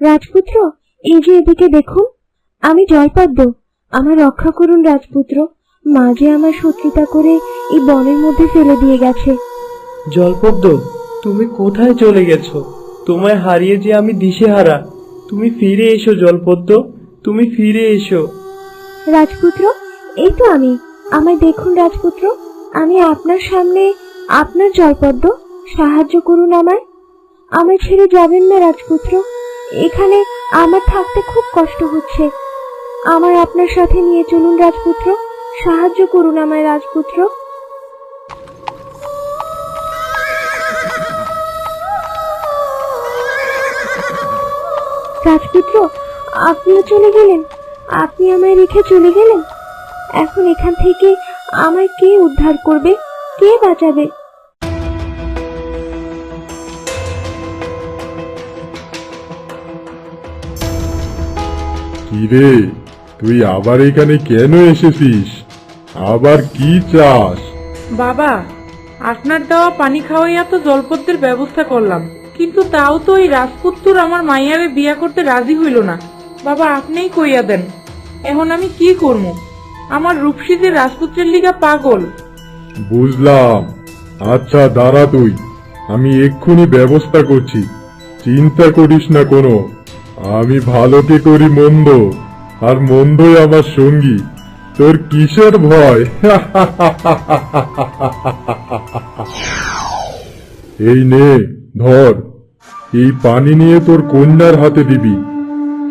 রাজপুত্র, এই যে এদিকে দেখুন, আমি জলপদ্ম। আমার রক্ষা করুন রাজপুত্র। মা যে আমার শত্রুতা করে এই বনের মধ্যে ফেলে দিয়ে গেছে। জলপদ্ম, তুমি কোথায় চলে গেছো? তোমায় হারিয়ে যে আমি দিশেহারা। তুমি ফিরে এসো জলপদ্ম, তুমি ফিরে এসো। রাজপুত্র, এই তো আমি। আমায় দেখুন রাজপুত্র, আমি আপনার সামনে, আপনার জলপদ্ম। সাহায্য করুন আমায়। আমায় ছেড়ে যাবেন না রাজপুত্র। এখানে আমার থাকতে খুব কষ্ট হচ্ছে। আমায় আপনার সাথে নিয়ে চলুন রাজপুত্র। সাহায্য করুন আমায় রাজপুত্র। রাজপুত্র, আপনিও চলে গেলেন? আপনি আমায় রেখে চলে গেলেন? এখন এখান থেকে আমায় কে উদ্ধার করবে, কে বাঁচাবে? কিরে, তুই আবার এখানে কেন এসেছিস? আবার কি চাস? বাবা, আপনার দেওয়া পানি খাওয়াইয়া তো জলপদ্মের ব্যবস্থা করলাম, কিন্তু তাও তো এই রাজপুত্র আমার মাইয়ারে বিয়া করতে রাজি হইল না। বাবা, আপনিই কইয়া দেন, এখন আমি কি করব? আমার রূপসী যে রাজপুত্রের লিগা পাগল। বুঝলাম। আচ্ছা দাঁড়া তুই, আমি এক্ষুনি ব্যবস্থা করছি। চিন্তা করিস না কোনো। আমি ভালোকে করি মন্দ, আর মন্দই আমার সঙ্গী। তোর কিসের ভয়? এই নে, ধর। এই পানি নিয়ে তোর কন্যার হাতে দিবি।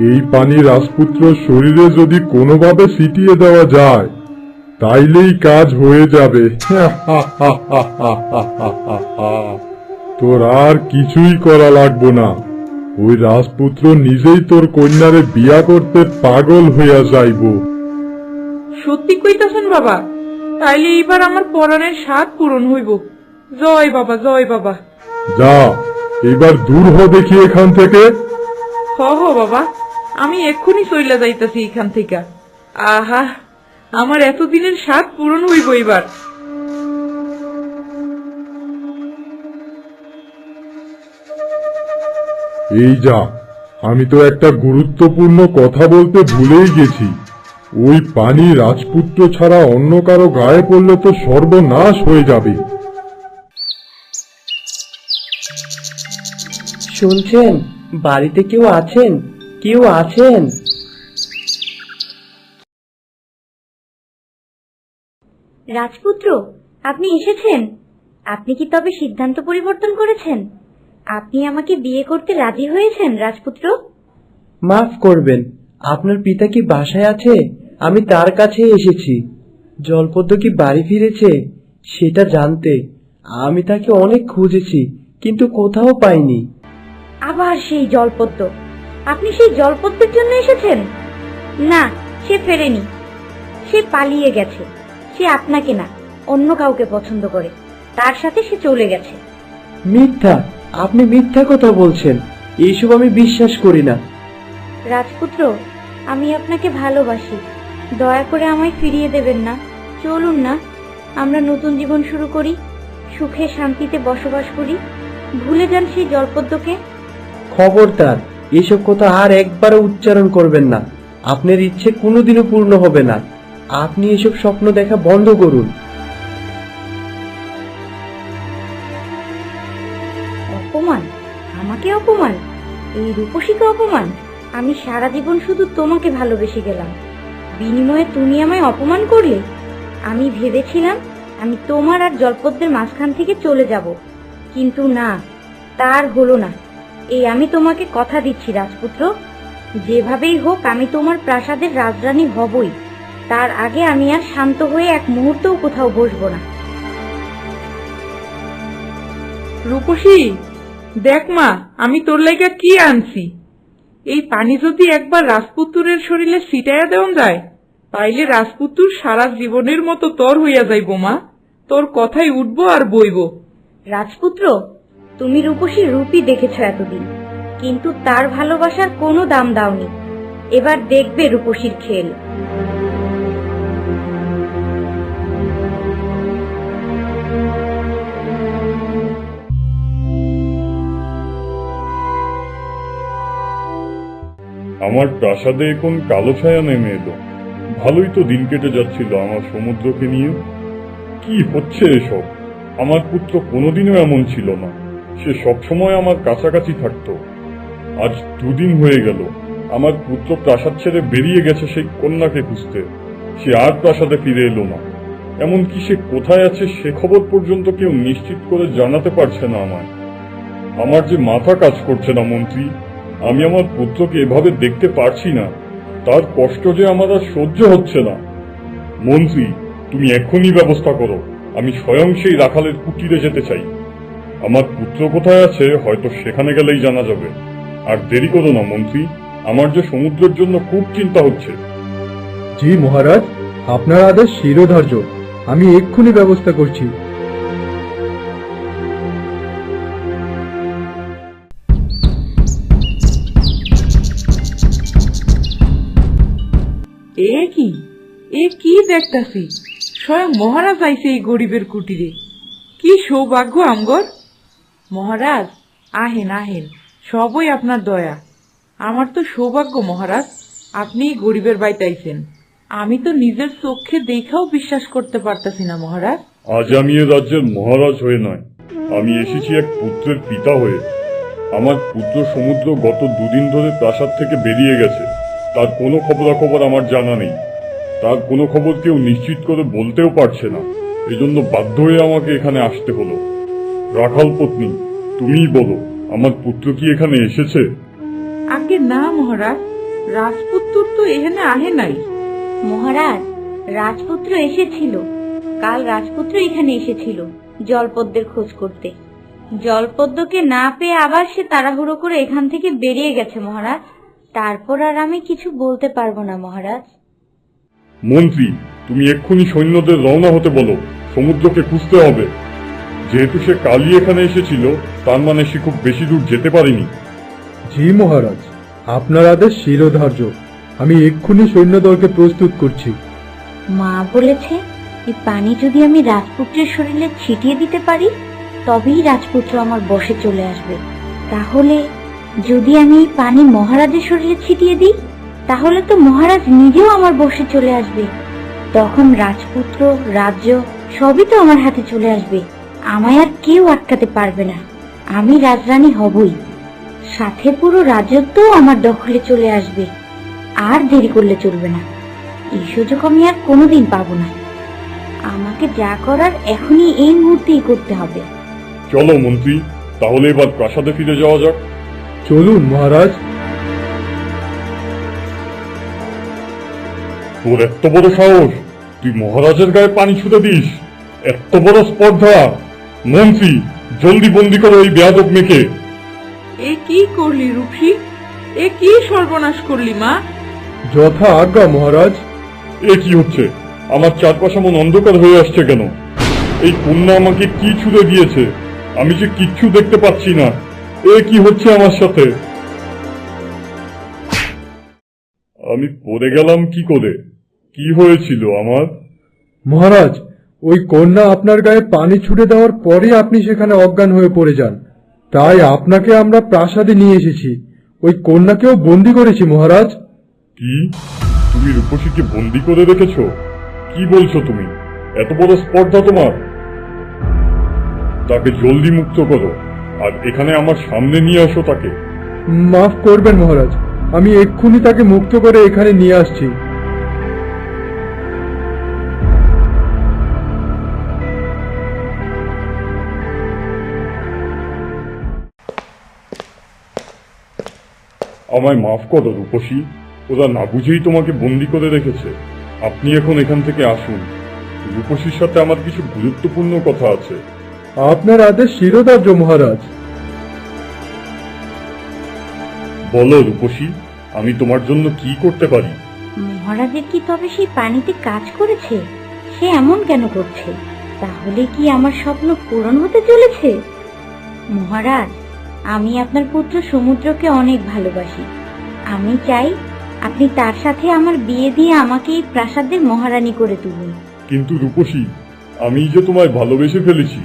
এই পানি রাজপুত্র শরীরে যদি কোনোভাবে ছিটিয়ে দেওয়া যায়, তাইলেই কাজ হয়ে যাবে। তোর আর কিছুই করা লাগবো না। ওই রাজপুত্র নিজেই তোর কন্যারে বিয়া করতে পাগল হইয়া যাইব। সত্যি কইতাছেন বাবা? তাইলে এইবার আমার পরাণের স্বাদ পূরণ হইব। জয় বাবা, জয় বাবা। যা, এবার দূর হ দেখি এখান থেকে। হ বাবা, আমি এক্ষুনি চইলা যাইতাছি এখান থেকে। আহা, আমার এতদিনের স্বাদ পূরণ হইব এবার। এই যা, আমি তো একটা গুরুত্বপূর্ণ কথা বলতে ভুলেই গেছি। ওই পানি রাজপুত্র ছাড়া অন্য কারো গায়ে পড়লে তো সর্বনাশ হয়ে যাবে। শুনছেন? বাড়িতে কেউ আছেন? কেউ আছেন? রাজপুত্র, আপনি এসেছেন? আপনি কি তবে সিদ্ধান্ত পরিবর্তন করেছেন? আপনি আমাকে বিয়ে করতে রাজি হয়েছেন রাজপুত্র? মাফ করবেন, আপনার পিতা কি বাসায় আছে? আমি তার কাছে এসেছি। জলপদ্ম কি বাড়ি ফিরেছে সেটা জানতে। আমি তাকে অনেক খুঁজেছি, কিন্তু কোথাও পাইনি। আবার সেই জলপদ্ম? আপনি সেই জলপদ্মের জন্য এসেছেন? না, সে ফেরেনি। সে পালিয়ে গেছে। সে আপনাকে না, অন্য কাউকে পছন্দ করে। তার সাথে সে চলে গেছে। মিথ্যা! আপনি মিথ্যা কথা বলছেন। এইসব আমি বিশ্বাস করি না। রাজপুত্র, আমি আপনাকে ভালোবাসি। দয়া করে আমায় ফিরিয়ে দেবেন না। চলুন না, আমরা নতুন জীবন শুরু করি, সুখে শান্তিতে বসবাস করি। ভুলে যান সেই জলপদ্মকে। খবরদার, এসব কথা আর একবারও উচ্চারণ করবেন না। আপনার ইচ্ছে কোনোদিনও পূর্ণ হবে না। আপনি এসব স্বপ্ন দেখা বন্ধ করুন। অপমান? আমাকে অপমান? এই রূপসীকে অপমান? আমি সারা জীবন শুধু তোমাকে ভালোবেসে গেলাম, বিনিময়ে তুমি আমায় অপমান করলে। আমি ভেবেছিলাম আমি তোমার আর জলপদ্মের মাঝখান থেকে চলে যাব, কিন্তু না, তার হলো না। এই আমি তোমাকে কথা দিচ্ছি রাজপুত্র, যেভাবেই হোক আমি তোমার প্রাসাদের রাজরানী হবই। তার আগে আমি আর শান্ত হয়ে এক মুহূর্তও কোথাও বসবো না। রূপসী, দেখ মা, আমি তোর লাইগা কি আনছি। এই পানি যদি একবার রাজপুত্রের শরীরে ছিটাইয়া দেওয়া যায়, তাইলে রাজপুত্র সারা জীবনের মতো তর হইয়া যাইব মা। তোর কথাই উঠবো আর বইব। রাজপুত্র, তুমি রূপসীর রূপই দেখেছ এতদিন, কিন্তু তার ভালোবাসার কোনো দাম দাওনি। এবার দেখবে রূপসীর খেল। আমার প্রাসাদে এখন কালো ছায়া নেমে এলো। ভালোই তো দিন কেটে যাচ্ছিল আমার সমুদ্রকে নিয়ে। কি হচ্ছে এসব? আমার পুত্র কোনোদিনও এমন ছিল না। সে সবসময় আমার কাছাকাছি থাকতো। আজ 2 দিন হয়ে গেল আমার পুত্র প্রাসাদ ছেড়ে বেরিয়ে গেছে সেই কন্যাকে খুঁজতে। সে আর প্রাসাদে ফিরে এলো না। এমনকি সে কোথায় আছে সে খবর পর্যন্ত কেউ নিশ্চিত করে জানাতে পারছে না আমায়। আমার যে মাথা কাজ করছে না মন্ত্রী। আমি আমার পুত্রকে এভাবে দেখতে পারছি না। তার কষ্ট যে আমার আর সহ্য হচ্ছে না। মন্ত্রী, তুমি এখনই ব্যবস্থা করো। আমি স্বয়ং সেই রাখালের কুটিরে যেতে চাই। আমার পুত্র কোথায় আছে হয়তো সেখানে গেলেই জানা যাবে। আর দেরি করো না মন্ত্রী, আমার যে সমুদ্রের জন্য খুব চিন্তা হচ্ছে। জি মহারাজ, আপনার আদেশ শিরোধার্য। আমি এক্ষুনি ব্যবস্থা করছি। এ কি দেখতাছি? স্বয়ং মহারাজ আইছে এই গরিবের কুটিরে। কি সৌভাগ্য আমগর। মহারাজ, আহেন আহেন, সবই আপনার দয়া। আমার তো সৌভাগ্য মহারাজ, আপনি এই গরিবের বাড়িতে আইছেন। আমি তো নিজের চোখে দেখাও বিশ্বাস করতে পারতাছি না মহারাজ। আজ আমি এ রাজ্যের মহারাজ হয়ে নয়, আমি এসেছি এক পুত্রের পিতা হয়ে। আমার পুত্র সমুদ্র গত 2 দিন ধরে প্রাসাদ থেকে বেরিয়ে গেছে। তার কোনো খবরাখবর আমার জানা নেই। তার কোনো খবর কেউ নিশ্চিত করে বলতেও পারছে না। এজন্য বাধ্য হয়ে আমাকে এখানে আসতে হলো। রাখাল পত্নী, তুমিই বলো, আমার পুত্র কি এখানে এসেছে? আগে না মহারাজ, রাজপুত্র তো এখানে আহে নাই। মহারাজ, রাজপুত্র এসেছিল। কাল রাজপুত্র এখানে এসেছিল জলপদ্মের খোঁজ করতে। জলপদ্মকে না পেয়ে আবার সে তাড়াহুড়ো করে এখান থেকে বেরিয়ে গেছে মহারাজ। তারপর আর আমি কিছু বলতে পারবো না মহারাজ। মন্ত্রী, তুমি এক্ষুনি সৈন্যদের রওনা হতে বলো, সমুদ্রকে খুঁজতে হবে। যেহেতু সে কালই এখানে এসেছিল, তার মানে সে খুব বেশি দূর যেতে পারেনি। জি মহারাজ, আপনার আদেশ শিরোধার্য। আমি এক্ষুনি সৈন্যদলকে প্রস্তুত করছি। মা বলেছে এই পানি যদি আমি রাজপুত্রের শরীরে ছিটিয়ে দিতে পারি তবেই রাজপুত্র আমার বশে চলে আসবে। তাহলে যদি আমি এই পানি মহারাজের শরীরে ছিটিয়ে দিই তাহলে তো মহারাজ নিজেও আমার বশে চলে আসবে। তখন রাজপুত্র, রাজ্য সবই তো আমার হাতে চলে আসবে। আমায় আর কেউ আটকাতে পারবে না। আমি রাজরানী হবই, সাথে পুরো রাজত্বও আমার দখলে চলে আসবে। আর দেরি করলে চলবে না, এই সুযোগ আমি আর কোনোদিন পাবো না। আমাকে যা করার এখনই এই মুহূর্তেই করতে হবে। চলো মন্ত্রী, তাহলে এবার প্রাসাদে ফিরে যাওয়া যাক। চলুন মহারাজ। তোর এত বড় সাহস, তুই মহারাজের গায়ে পানি ছুঁতে দিস? এত বড় স্পর্ধা! মন্ত্রী, জলদি বন্দি করো এই বেয়াদব মেয়েকে। এ কি করলি রূপসী? এ কি সর্বনাশ করলি মা? যথা আজ্ঞা মহারাজ। এ কি হচ্ছে? আমার চারপাশ এমন অন্ধকার হয়ে আসছে কেন? এই কন্যা আমাকে কি ছুঁড়ে দিয়েছে? আমি যে কিচ্ছু দেখতে পাচ্ছি না। এ কি হচ্ছে আমার সাথে? আমি পড়ে গেলাম কি করে? কি হয়েছিল আমার? মহারাজ, ওই কন্যা আপনার গায়ে পানি ছুটে দেওয়ার পরে আপনি সেখানে অজ্ঞান হয়ে পড়ে যান। তাই আপনাকে আমরা প্রাসাদে নিয়ে এসেছি। ওই কন্যাকেও বন্দী করেছি মহারাজ। কি? তুমি রূপসীকে বন্দি করে রেখেছো? কি বলছো তুমি? এত বড় স্পর্ধা তোমার? তাকে জলদি মুক্ত করো, আর এখানে আমার সামনে নিয়ে আসো তাকে। মাফ করবেন মহারাজ, আমি এক্ষুনি তাকে মুক্ত করে এখানে নিয়ে আসছি। আমায় মাফ করো রূপসী, ওরা না বুঝেই তোমাকে বন্দি করে রেখেছে। আপনি এখন এখান থেকে আসুন। রূপসীর সাথে আমার কিছু গুরুত্বপূর্ণ কথা আছে। আপনার আদেশ শিরোধার্য মহারাজ। বলো রূপসী, আমি তোমার জন্য কি করতে পারি? মহারাজের কি তবে সেই পানিতে কাজ করেছে? সে এমন কেন করছে? তাহলে কি আমার স্বপ্ন পূরণ হতে চলেছে? মহারাজ, আমি আপনার পুত্র সমুদ্রকে অনেক ভালোবাসি। আমি চাই আপনি তার সাথে আমার বিয়ে দিয়ে আমাকে এই প্রাসাদের মহারানী করে তুলুন। কিন্তু রূপসী, আমি যে তোমায় ভালোবেসে ফেলেছি।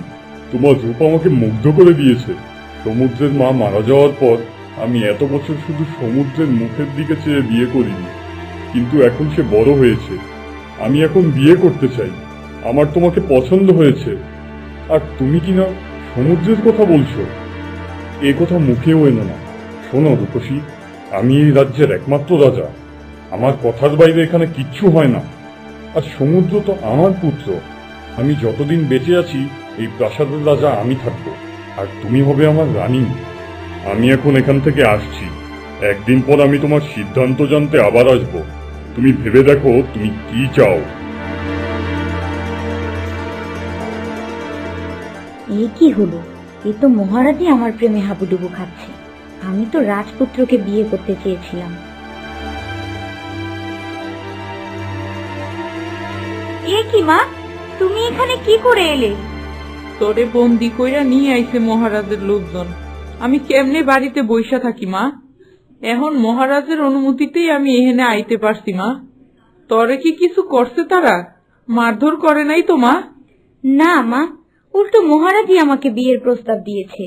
তোমার রূপ আমাকে মুগ্ধ করে দিয়েছে। সমুদ্রের মা মারা যাওয়ার পর আমি এত বছর শুধু সমুদ্রের মুখের দিকে চেয়ে বিয়ে করিনি, কিন্তু এখন সে বড় হয়েছে। আমি এখন বিয়ে করতে চাই। আমার তোমাকে পছন্দ হয়েছে। আর তুমি কিনা সমুদ্রের কথা বলছো? এ কথা মুখেও এনো না। শোনো রূপসী, আমি এই রাজ্যের একমাত্র রাজা। আমার কথার বাইরে এখানে কিচ্ছু হয় না। আর সমুদ্র তো আমার পুত্র। আমি যতদিন বেঁচে আছি এই প্রাসাদের রাজা আমি থাকবো, আর তুমি হবে আমার রানী। আমি এখন এখান থেকে আসছি। একদিন পর আমি তোমার সিদ্ধান্ত জানতে আবার আসবো। তুমি ভেবে দেখো তুমি কি চাও। এই কি হলো? এ তো মহারাজই আমার প্রেমে হাবুডুবু খাচ্ছে। আমি তো রাজপুত্রকে বিয়ে করতে চেয়েছিলাম। এ কি মা, তুমি এখানে কি করে এলে? তোরে বন্দি কইরা নিয়ে আইছে মহারাজের লোকজন। আমি কেমনে বাড়িতে বইসা থাকি মা? এখন মহারাজের অনুমতিতেই আমি এখানে আইতে পারছি মা। তরে কি কিছু করছে তারা? মারধর করে নাই তো মা? না মা, উল্টো মহারাজই আমাকে বিয়ের প্রস্তাব দিয়েছে।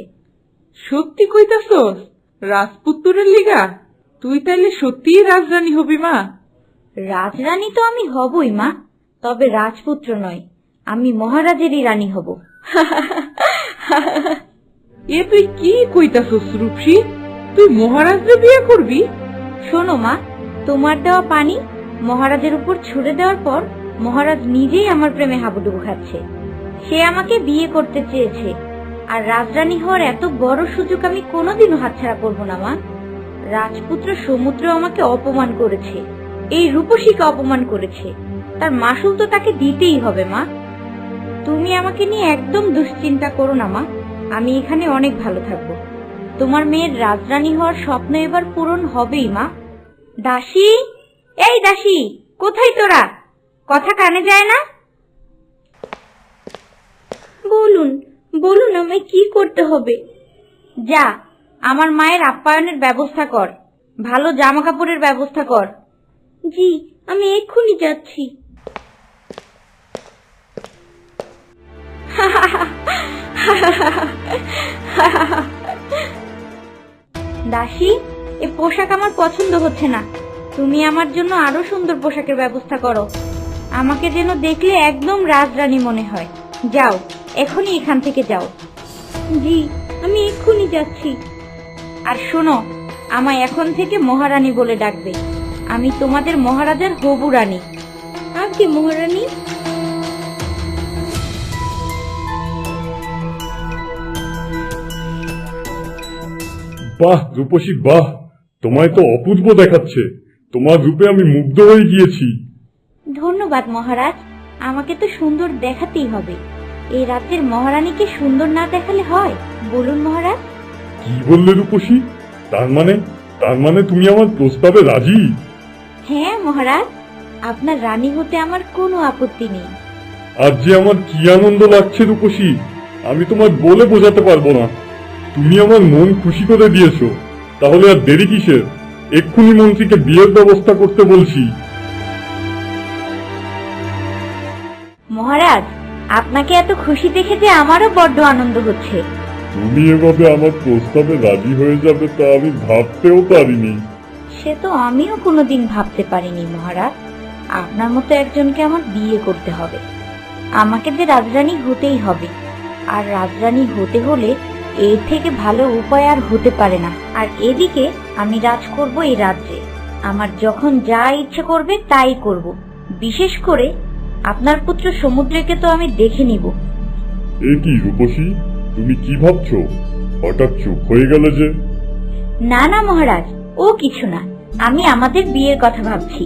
সত্যি কইতাছস? রাজপুত্রের লিগা? তুই তাইলে সত্যিই রাজরানী হবি মা? রাজরানী তো আমি হবই মা, তবে রাজপুত্র নয়, আমি মহারাজেরই রানী হব। এ তুই কি কইতাছস রূপসী? তুই মহারাজরে বিয়ে করবি? শোনো মা, তোমার দেওয়া পানি মহারাজের উপর ছুড়ে দেওয়ার পর মহারাজ নিজেই আমার প্রেমে হাবুডুবু খাচ্ছে। সে আমাকে বিয়ে করতে চেয়েছে, আর রাজরানী হওয়ার এত বড় সুযোগ আমি কোনোদিনও হাতছাড়া করব না মা। রাজপুত্র সমুদ্র আমাকে অপমান করেছে, এই রূপসীকে অপমান করেছে, তার মাসুল তো তাকে দিতেই হবে মা। তুমি আমাকে নিয়ে একদম দুশ্চিন্তা করো না মা, আমি এখানে অনেক ভালো থাকবো। তোমার মেয়ের রাজরানী হওয়ার স্বপ্ন এবার পূরণ হবেই মা। দাসী, এই দাসী, কোথায় তোরা? কথা কানে যায় না? বলুন বলুন, আমায় কি করতে হবে? যা, আমার মায়ের আপ্যায়নের ব্যবস্থা কর, ভালো জামা কাপড়ের ব্যবস্থা কর। জি, আমি এক্ষুনি যাচ্ছি। দাসী, এ পোশাক আমার পছন্দ হচ্ছে না। তুমি আমার জন্য আরো সুন্দর পোশাকের ব্যবস্থা করো। আমাকে যেন দেখলে একদম রাজরানী মনে হয়। যাও, এখনই এখান থেকে যাও। জি, আমি এক্ষুনি যাচ্ছি। আর শোনো, আমায় এখন থেকে মহারানী বলে ডাকবে। আমি তোমাদের মহারাজার হবু রানী। আজকে মহারানী। বাহ রূপসী, বাহ, তোমায় তো অপূর্ব দেখাচ্ছে। তোমার রূপে আমি মুগ্ধ হয়ে গিয়েছি। ধন্যবাদ মহারাজ, আমাকে তো সুন্দর দেখাতেই হবে। এই রাজ্যের মহারানীকে সুন্দর না দেখালে হয়? বলুন মহারাজ। কি বললে রূপসী? তার মানে তুমি আমার প্রস্তাবে রাজি? হ্যাঁ মহারাজ, আপনার রানী হতে আমার কোনো আপত্তি নেই। আজ যে আমার কি আনন্দ লাগছে রূপসী, আমি তোমার বলে বোঝাতে পারবো না। তুমি আমার মন খুশি করে দিয়েছো। তাহলে আর দেরি কিসের? এক্ষুনি মন্ত্রীকে বিয়ের ব্যবস্থা করতে বলছি। মহারাজ, আপনাকে এত খুশি দেখে যে আমারও বড্ড আনন্দ হচ্ছে। তুমি এভাবে আমার প্রস্তাবে রাজি হয়ে যাবে তা আমি ভাবতেও পারিনি। সে তো আমিও কোনোদিন ভাবতে পারিনি মহারাজ। আপনার মতো একজনকে আমার বিয়ে করতে হবে। আমাকে যে রাজরানী হতেই হবে, আর রাজরানী হতে হলে এর থেকে ভালো উপায় আর হতে পারে না। আর এদিকে আমি রাজ করব এই রাজ্যে। আমার যখন যা ইচ্ছে করবে তাই করব। বিশেষ করে আপনার পুত্র সমুদ্রকে তো আমি দেখে নিব। এ কি রূপসী, তুমি কি ভাবছো? হঠাৎ চুপ হয়ে গেল যে? না না মহারাজ, ও কিছু না। আমি আমাদের বিয়ের কথা ভাবছি।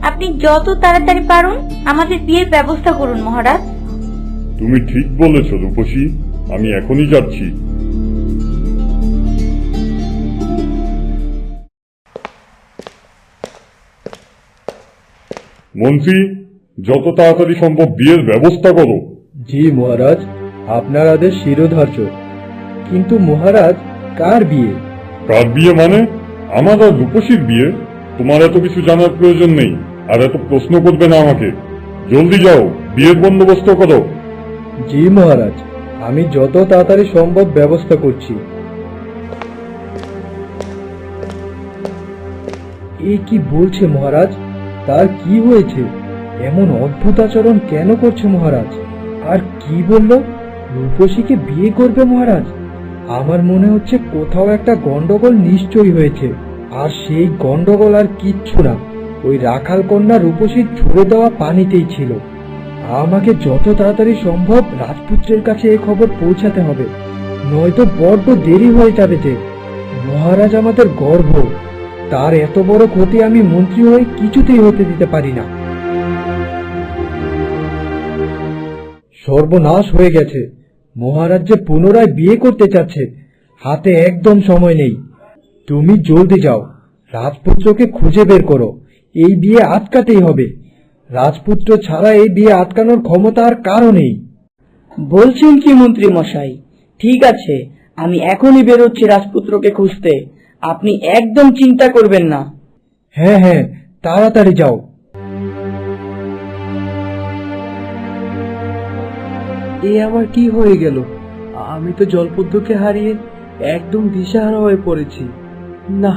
আপনি যত তাড়াতাড়ি পারুন আমাদের বিয়ের ব্যবস্থা করুন মহারাজ। তুমি ঠিক বলেছ রূপসী, আমি এখনই যাচ্ছি। মন্ত্রী, যত তাড়াতাড়ি সম্ভব বিয়ের ব্যবস্থা করো। জি মহারাজ, আপনার আদেশ শিরোধার্য। কিন্তু মহারাজ, কার বিয়ে? কার বিয়ে মানে? আমার আর রূপসীর বিয়ে। তোমার এত কিছু জানার প্রয়োজন নেই, আর এত প্রশ্ন করবে না আমাকে। জলদি যাও, বিয়ের বন্দোবস্ত করো। জি মহারাজ, আমি যত তাড়াতাড়ি সম্ভব ব্যবস্থা করছি। এ কি বলছে মহারাজ? তার কি হয়েছে? এমন অদ্ভুত আচরণ কেন করছে মহারাজ? আর কি বলল? রূপসীকে বিয়ে করবে মহারাজ? আমার মনে হচ্ছে কোথাও একটা গন্ডগোল নিশ্চয়ই হয়েছে। আর সেই গন্ডগোল আর কিচ্ছু না, ওই রাখাল কন্যা রূপসীর ছুড়ে দেওয়া পানিতেই ছিল। আমাকে যত তাড়াতাড়ি সম্ভব রাজপুত্রের কাছে এই খবর পৌঁছাতে হবে, নয়তো বড্ড দেরি হয়ে যাবে। যে মহারাজ আমাদের গর্ব, তার এত বড় ক্ষতি আমি মন্ত্রী হয়ে কিছুতেই হতে দিতে পারি না। সর্বনাশ হয়ে গেছে। মহারাজ যে পুনরায় বিয়ে করতে চাচ্ছে, হাতে একদম সময় নেই। তুমি জলদি যাও, রাজপুত্রকে খুঁজে বের করো। এই বিয়ে আটকাতেই হবে। রাজপুত্র ছাড়া এই বিয়ে আটকানোর ক্ষমতা আর কারো নেই। বলছেন কি মন্ত্রী মশাই? ঠিক আছে, আমি এখনই বেরোচ্ছি রাজপুত্রকে খুঁজতে। আপনি একদম চিন্তা করবেন না। হ্যাঁ হ্যাঁ, তাড়াতাড়ি যাও। এ আমার কি হয়ে গেল? আমি তো জলপদ্মকে হারিয়ে একদম দিশাহারা হয়ে পড়েছি। না,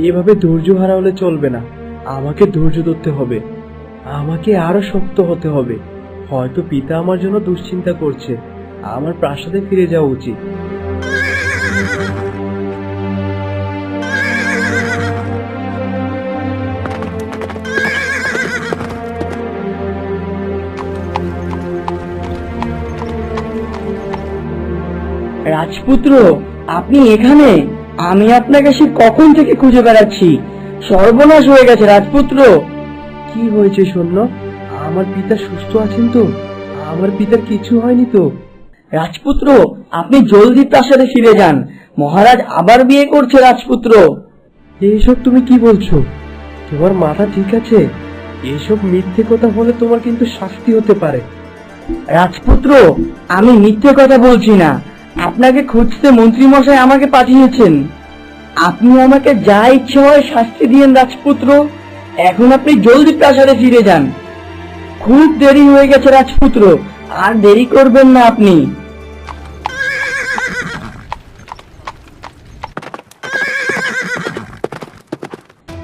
এভাবে ধৈর্য হারালে চলবে না। আমাকে ধৈর্য ধরতে হবে, আমাকে আরো শক্ত হতে হবে। হয়তো পিতা আমার জন্য দুশ্চিন্তা করছে। আমার প্রাসাদে ফিরে যাওয়া উচিত। রাজপুত্র, আপনি এখানে? আমি আপনাকে সে কখন থেকে খুঁজে বেড়াচ্ছি। সর্বনাশ হয়ে গেছে রাজপুত্র। কি হয়েছে সৈন্য? আমার পিতা সুস্থ আছেন তো? আমার পিতার কিছু হয়নি তো? রাজপুত্র, আপনি জলদি প্রাসাদে ফিরে যান। মহারাজ আবার বিয়ে করছে রাজপুত্র। এইসব তুমি কি বলছো? তোমার মাথা ঠিক আছে? এসব মিথ্যে কথা বলে তোমার কিন্তু শাস্তি হতে পারে। রাজপুত্র, আমি মিথ্যে কথা বলছি না। আপনাকে খুঁজতে মন্ত্রী মশাই আমাকে পাঠিয়েছেন। আপনি আমাকে যা ইচ্ছে হয় শাস্তি দিয়েন রাজপুত্র। এখন আপনি জলদি প্রাসাদে ফিরে যান। খুব দেরি হয়ে গেছে রাজপুত্র, আর দেরি করবেন না আপনি।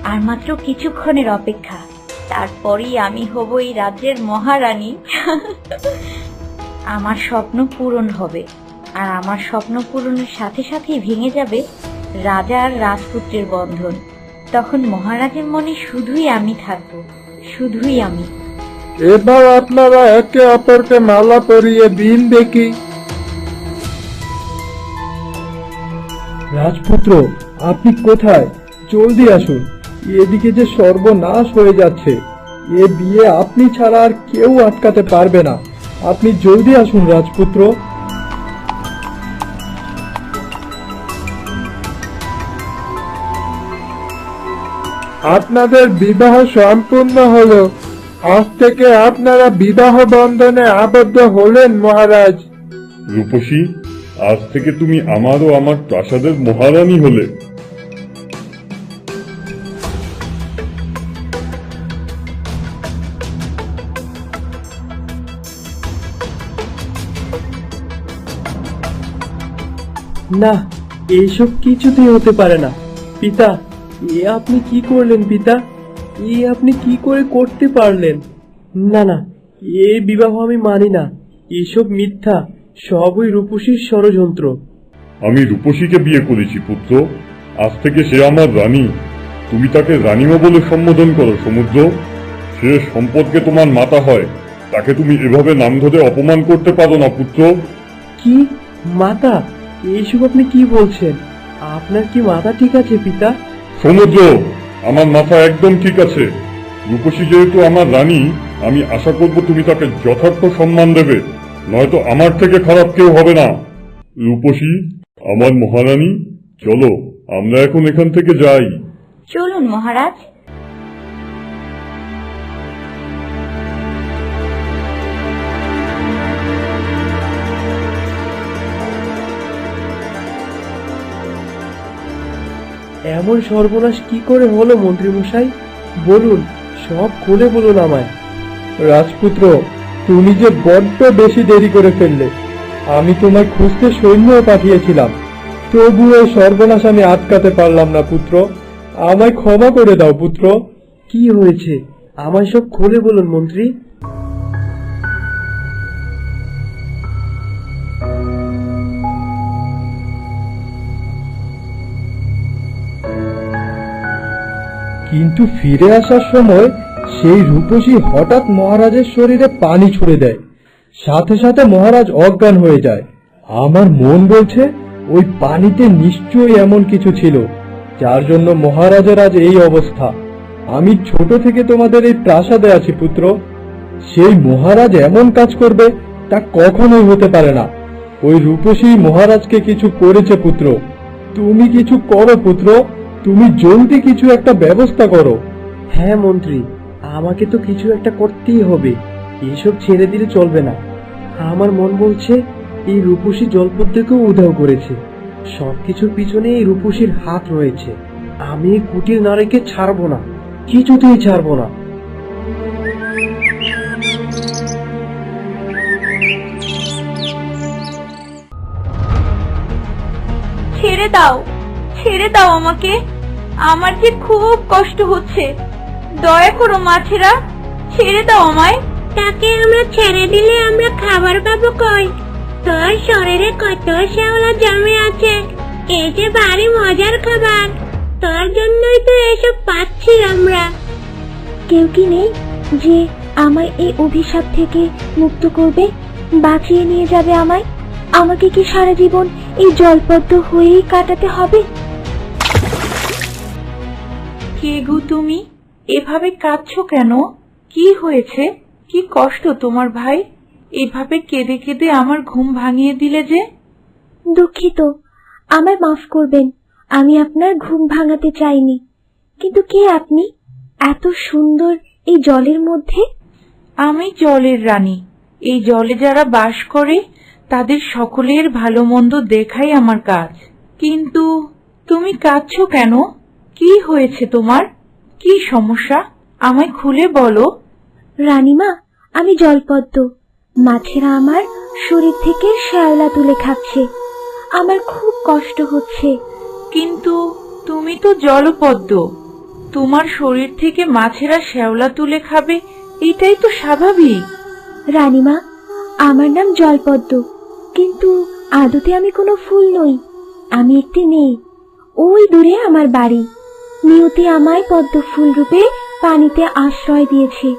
আর মাত্র কিছুক্ষণের অপেক্ষা, তারপরেই আমি হব এই রাজ্যের মহারানী। আমার স্বপ্ন পূরণ হবে, আর আমার স্বপ্ন পূরণের সাথে সাথেই ভেঙে যাবে রাজা আর রাজপুত্রের বন্ধন। তখন মহারাজের মনে শুধুই আমি থাকবো, শুধুই আমি। এবার আপনারা একে অপরকে মালা পরিয়ে দিন দেখি। রাজপুত্র, আপনি কোথায়? জলদি আসুন, এদিকে যে সর্বনাশ হয়ে যাচ্ছে। এ বিয়ে আপনি ছাড়া আর কেউ আটকাতে পারবে না। আপনি জলদি আসুন রাজপুত্র। আপনাদের বিবাহ সম্পূর্ণ হলো। আজ থেকে আপনারা বিবাহ বন্ধনে আবদ্ধ হলেন মহারাজ। রূপসী, আজ থেকে তুমি আমার ও আমার প্রাসাদের মহারানী হলে। না, এইসব কিছুতেই হতে পারে না। পিতা, এ আপনি কি করলেন পিতা? এ আপনি কি করে করতে পারলেন? না না, এই বিবাহ আমি মানি না। এসব মিথ্যা, সবই রূপসীর ষড়যন্ত্র। আমি রূপসীকে বিয়ে করেছি পুত্র। আজ থেকে সে আমার রানী। তুমি তাকে রানীমা বলে সম্বোধন করো সমুদ্র। সে সম্পদকে তোমার মাতা হয়, তাকে তুমি এভাবে নাম ধরে অপমান করতে পারো না পুত্র। কি মাতা? এইসব আপনি কি বলছেন? আপনার কি মাথা ঠিক আছে পিতা? সমুদ্র, আমার মাথা একদম ঠিক আছে। রূপসী যেহেতু আমার রানী, আমি আশা করব তুমি তাকে যথার্থ সম্মান দেবে, নয়তো আমার থেকে খারাপ কেউ হবে না। রূপসী, আমার মহারানী, চলো আমরা এখন এখান থেকে যাই। চলুন মহারাজ। এমন সর্বনাশ কি করে হলো মন্ত্রীমশাই? বলুন, সব খুলে বলুন আমায়। রাজপুত্র, তুমি যে বড্ড বেশি দেরি করে ফেললে। আমি তোমায় খুঁজতে সৈন্যও পাঠিয়েছিলাম, তবু এই সর্বনাশ আমি আটকাতে পারলাম না পুত্র। আমায় ক্ষমা করে দাও পুত্র। কি হয়েছে আমায় সব খুলে বলুন মন্ত্রী। কিন্তু ফিরে আসার সময় সেই রূপসী হঠাৎ মহারাজের শরীরে পানি ছুড়ে দেয়। সাথে সাথে মহারাজ অজ্ঞান হয়ে যায়। আমার মন বলছে ওই পানিতে নিশ্চয়ই এমন কিছু ছিল, যার জন্য মহারাজের আজ এই অবস্থা। আমি ছোট থেকে তোমাদের এই প্রাসাদে আছি পুত্র। সেই মহারাজ এমন কাজ করবে তা কখনোই হতে পারে না। ওই রূপসী মহারাজকে কিছু করেছে পুত্র। তুমি কিছু করো পুত্র, তুমি জলদি কিছু একটা ব্যবস্থা করো। হ্যাঁ মন্ত্রী, আমাকে তো কিছু একটা করতেই হবে। এসব ছেড়ে দিলে চলবে না। আমার মন বলছে এই রূপসী জলপদ্মকেও উধাও করেছে। সবকিছুর পিছনে এই রূপসীর হাত রয়েছে। আমি এই কুটির নারীকে ছাড়বো না, কিছুতেই ছাড়বো না। ছেড়ে দাও, ছেড়ে দাও আমাকে। আমার যে খুব কষ্ট হচ্ছে। দয়া করো মাছেরা, ছেড়ে দাও আমায়। তাকে আমরা ছেড়ে দিলে আমরা খাবার পাবো কই? তোর শরীরে কত শ্যাওলা জমে আছে, এই যে ভারী মজার খাবার। তোর জন্যই তো এসব পাচ্ছি আমরা। কেউ কি নেই যে আমায় এই অভিশাপ থেকে মুক্ত করবে, বাঁচিয়ে নিয়ে যাবে আমায়? আমাকে কি সারা জীবন এই জলপদ্ম হয়েই কাটাতে হবে? কে গো তুমি? এভাবে কাঁদছো কেন? কি হয়েছে? কি কষ্ট তোমার ভাই? এভাবে কেঁদে কেঁদে আমার ঘুম ভাঙিয়ে দিলে যে। দুঃখিত, আমায় মাফ করবেন। আমি আপনার ঘুম ভাঙাতে চাইনি। কিন্তু কে আপনি? এত সুন্দর এই জলের মধ্যে? আমি জলের রানী। এই জলে যারা বাস করে তাদের সকলের ভালো মন্দ দেখাই আমার কাজ। কিন্তু তুমি কাঁদছো কেন? কি হয়েছে তোমার? কি সমস্যা? আমায় খুলে বলো। রানীমা, আমি জলপদ্ম। মাছেরা আমার শরীর থেকে শ্যাওলা তুলে খাচ্ছে। আমার খুব কষ্ট হচ্ছে। কিন্তু তুমি তো জলপদ্ম, তোমার শরীর থেকে মাছেরা শ্যাওলা তুলে খাবে, এটাই তো স্বাভাবিক। রানীমা, আমার নাম জলপদ্ম, কিন্তু আদতে আমি কোনো ফুল নই। আমি একটি মেয়ে। ওই দূরে আমার বাড়ি। নিয়তি আমায় পদ্ম ফুল রূপে পানিতে আশ্রয় দিয়েছে।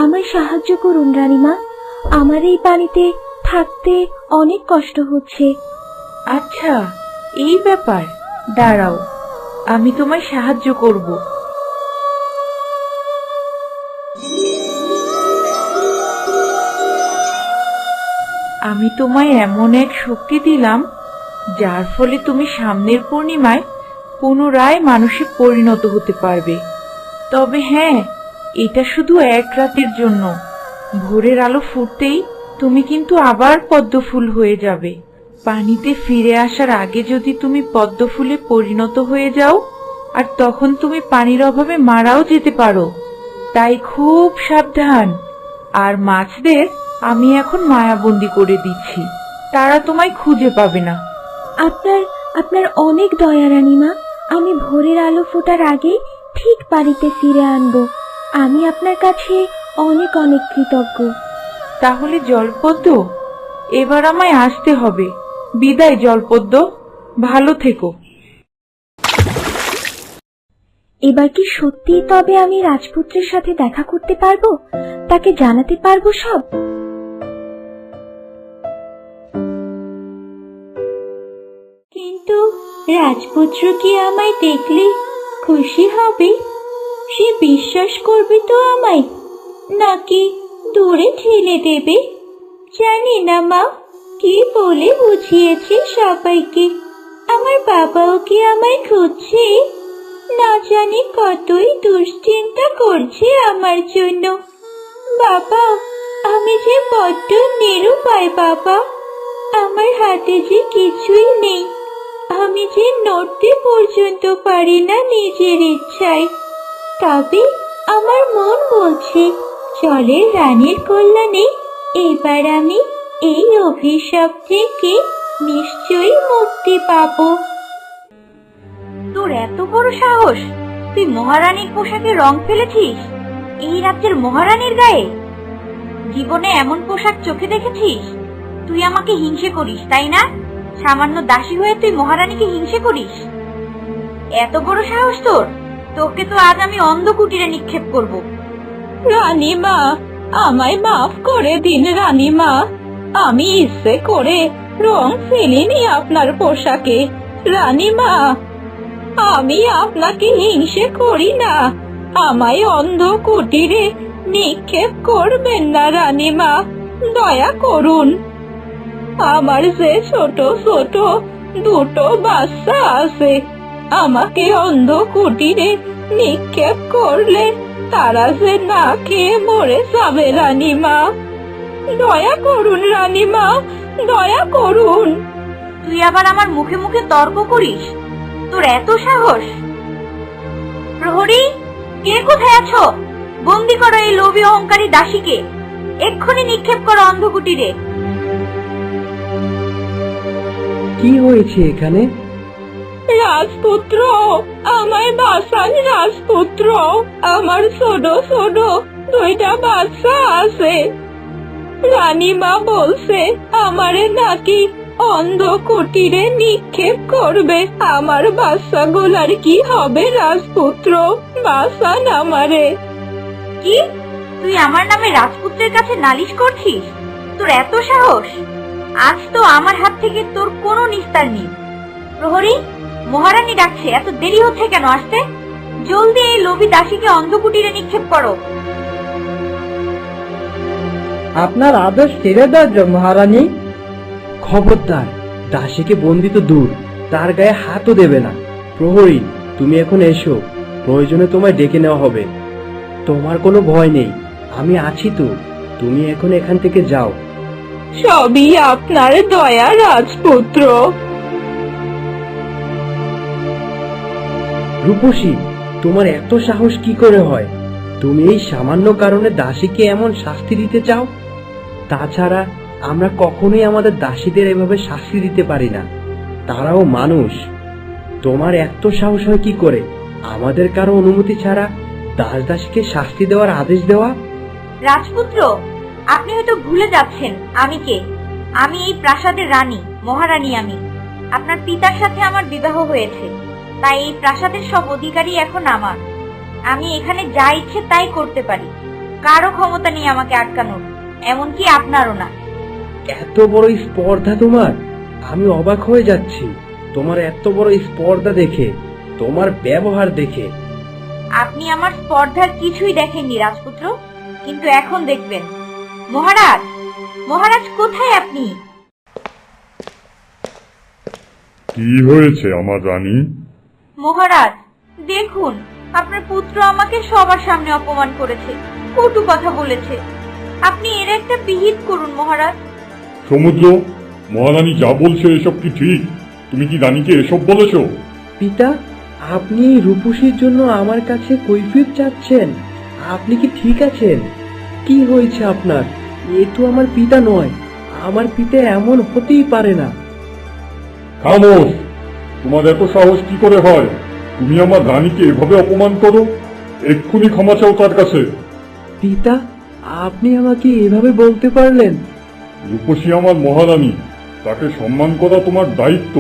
আমায় সাহায্য করুন রানীমা, আমার এই পানিতে থাকতে অনেক কষ্ট হচ্ছে। আচ্ছা, এই ব্যাপার। দাঁড়াও, আমি তোমায় সাহায্য করব। আমি তোমায় এমন এক শক্তি দিলাম যার ফলে তুমি সামনের পূর্ণিমায় পুনরায় মানুষে পরিণত হতে পারবে। তবে হ্যাঁ, এটা শুধু এক রাতের জন্য। ভোরের আলো ফুটতেই তুমি কিন্তু আবার পদ্ম ফুল হয়ে যাবে। পানিতে ফিরে আসার আগে যদি তুমি পদ্ম ফুলে পরিণত হয়ে যাও, আর তখন তুমি পানির অভাবে মারাও যেতে পারো। তাই খুব সাবধান। আর মাছদের আমি এখন মায়াবন্দী করে দিচ্ছি, তারা তোমায় খুঁজে পাবে না। আপনার অনেক দয়া রানীমা। আমি ভোরের আলো ফোটার আগে ঠিক বাড়িতে ফিরে আনবো। আমি আপনার কাছে অনেক অনেক কৃতজ্ঞ। তাহলে জলপদ্ম, এবার আমায় আসতে হবে। বিদায় জলপদ্ম, ভালো থেকো। এবার কি সত্যি তবে আমি রাজপুত্রের সাথে দেখা করতে পারবো? তাকে জানাতে পারবো সব? কিন্তু রাজপুত্র কি আমায় দেখলে খুশি হবে? সে বিশ্বাস করবে তো আমায়, নাকি দূরে ঠেলে দেবে? জানি না মা কি বলে বুঝিয়েছে সবাইকে। আমার বাবাও কি আমায় খুঁজছে? না জানি কতই দুশ্চিন্তা করছে আমার জন্য। বাবা, আমি যে বড্ড নিরুপায় বাবা। আমার হাতে যে কিছুই নেই। আমি যে নড়তে পর্যন্ত পারি না নিজের ইচ্ছায়। তবে আমার মন বলছে জলের রানীর কল্যাণে এবার আমি এই অভিশাপ থেকে নিশ্চয়ই মুক্তি পাবো। তোর এত বড় সাহস! তুই মহারানীর পোশাকে রং ফেলেছিস এই রাজ্যের মহারানীর গায়ে? জীবনে এমন পোশাক চোখে দেখেছিস? তুই আমাকে হিংসে করিস, তাই না? সামান্য দাসী হয়ে তুই মহারানীকে হিংসে করিস? এত বড় সাহস তোর! তোকে তো আজ আমি অন্ধ কুটিরে নিক্ষেপ করব। রানীমা, আমায় মাফ করে দিন রানীমা। আমি ইচ্ছে করে রং ফেলিনি আপনার পোশাকে। রানীমা, আমি আপনাকে হিংসে করি না। আমায় অন্ধ কুটিরে নিক্ষেপ করবেন না রানীমা, দয়া করুন। আমার যে ছোট ছোট দুটো বাচ্চা আছে, আমাকে অন্ধ কুটিরে নিক্ষেপ করলে তারা যে না খেয়ে মরে যাবে রানীমা। দয়া করুন রানীমা, দয়া করুন। তুই আবার আমার মুখে মুখে তর্ক করিস? তোর এত সাহস! প্রহরী, কে কোথায় আছো? বন্দি করো এই লোভী অহংকারী দাসীকে। এক্ষুনি নিক্ষেপ করো অন্ধকুটিরে। কি হয়েছে এখানে? রাজপুত্র, আমায় বাঁচান রাজপুত্র। আমার ছোট ছোট দুইটা বাচ্চা আছে। রানীমা বলছে আমারে নাকি অন্ধ কুটিরে নিক্ষেপ করবে। আমার বাচ্চাগুলার কি হবে রাজপুত্র? বাঁচান আমারে। কি? তুই আমার নামে রাজপুত্রের কাছে নালিশ করছিস? তোর এত সাহস! আজ তো আমার হাত থেকে তোর কোনো নিস্তার নেই। প্রহরী, মহারানী ডাকছে, এত দেরি হচ্ছে কেন আসতে? জলদি এই লোভী দাসীকে অন্ধকুটিরে নিক্ষেপ করো। আপনার আদেশ ছেড়ে দাও মহারানী। খবরদার, দাসীকে বন্দি তো দূর, তার গায়ে হাতও দেবে না। প্রহরী, তুমি এখন এসো, প্রয়োজনে তোমায় ডেকে নেওয়া হবে। তোমার কোনো ভয় নেই, আমি আছি তো। তুমি এখন এখান থেকে যাও। সবই আপনার দয়া রাজপুত্র। রূপসী, তোমার এত সাহস কি করে হয়? তুমি এই সামান্য কারণে দাসীকে এমন শাস্তি দিতে চাও? তাছাড়া আমরা কখনোই আমাদের দাসীদের এভাবে শাস্তি দিতে পারি না, তারাও মানুষ। তোমার এত সাহস হয় কি করে আমাদের কারো অনুমতি ছাড়া দাস দাসীকে শাস্তি দেওয়ার আদেশ দেওয়া? রাজপুত্র, আপনি হয়তো ভুলে যাচ্ছেন আমি কে। আমি এই প্রাসাদের রানী, মহারানী আমি। আপনার পিতার সাথে আমার বিবাহ হয়েছে, তাই এই প্রাসাদের সব অধিকারী এখন আমার। আমি এখানে যা ইচ্ছে তাই করতে পারি, কারো ক্ষমতা নেই আমাকে আটকানোর, এমনকি আপনারও না। এত বড় স্পর্ধা তোমার! আমি অবাক হয়ে যাচ্ছি তোমার এত বড় স্পর্ধা দেখে, তোমার ব্যবহার দেখে। আপনি আমার স্পর্ধার কিছুই দেখেননি রাজপুত্র, কিন্তু এখন দেখবেন। মহারাজ, মহারাজ কোথায় আপনি? কি হয়েছে আমার রানী? মহারাজ দেখুন, আপনার পুত্র আমাকে সবার সামনে অপমান করেছে, কটু কথা বলেছে। আপনি এর একটা বিহিত করুন মহারাজ। সমুদ্র, মহারানী যা বলছে এসব কি ঠিক? তুমি কি রানীকে এসব বলেছো? পিতা, আপনি এই রূপসীর জন্য আমার কাছে কৈফিয়ত চাচ্ছেন? আপনি কি ঠিক আছেন? কি হয়েছে আপনার? এ তো আমার পিতা নয়, আমার পিতা এমন হতেই পারে না। খামোশ! তোমার এত সাহস কি করে হয়? তুমি আমার রানীকে এভাবে অপমান করো? এক্ষুনি ক্ষমা চাও তার কাছে। পিতা, আপনি আমাকে এভাবে বলতে পারলেন? রূপসী আমার মহারানী, তাকে সম্মান করা তোমার দায়িত্ব।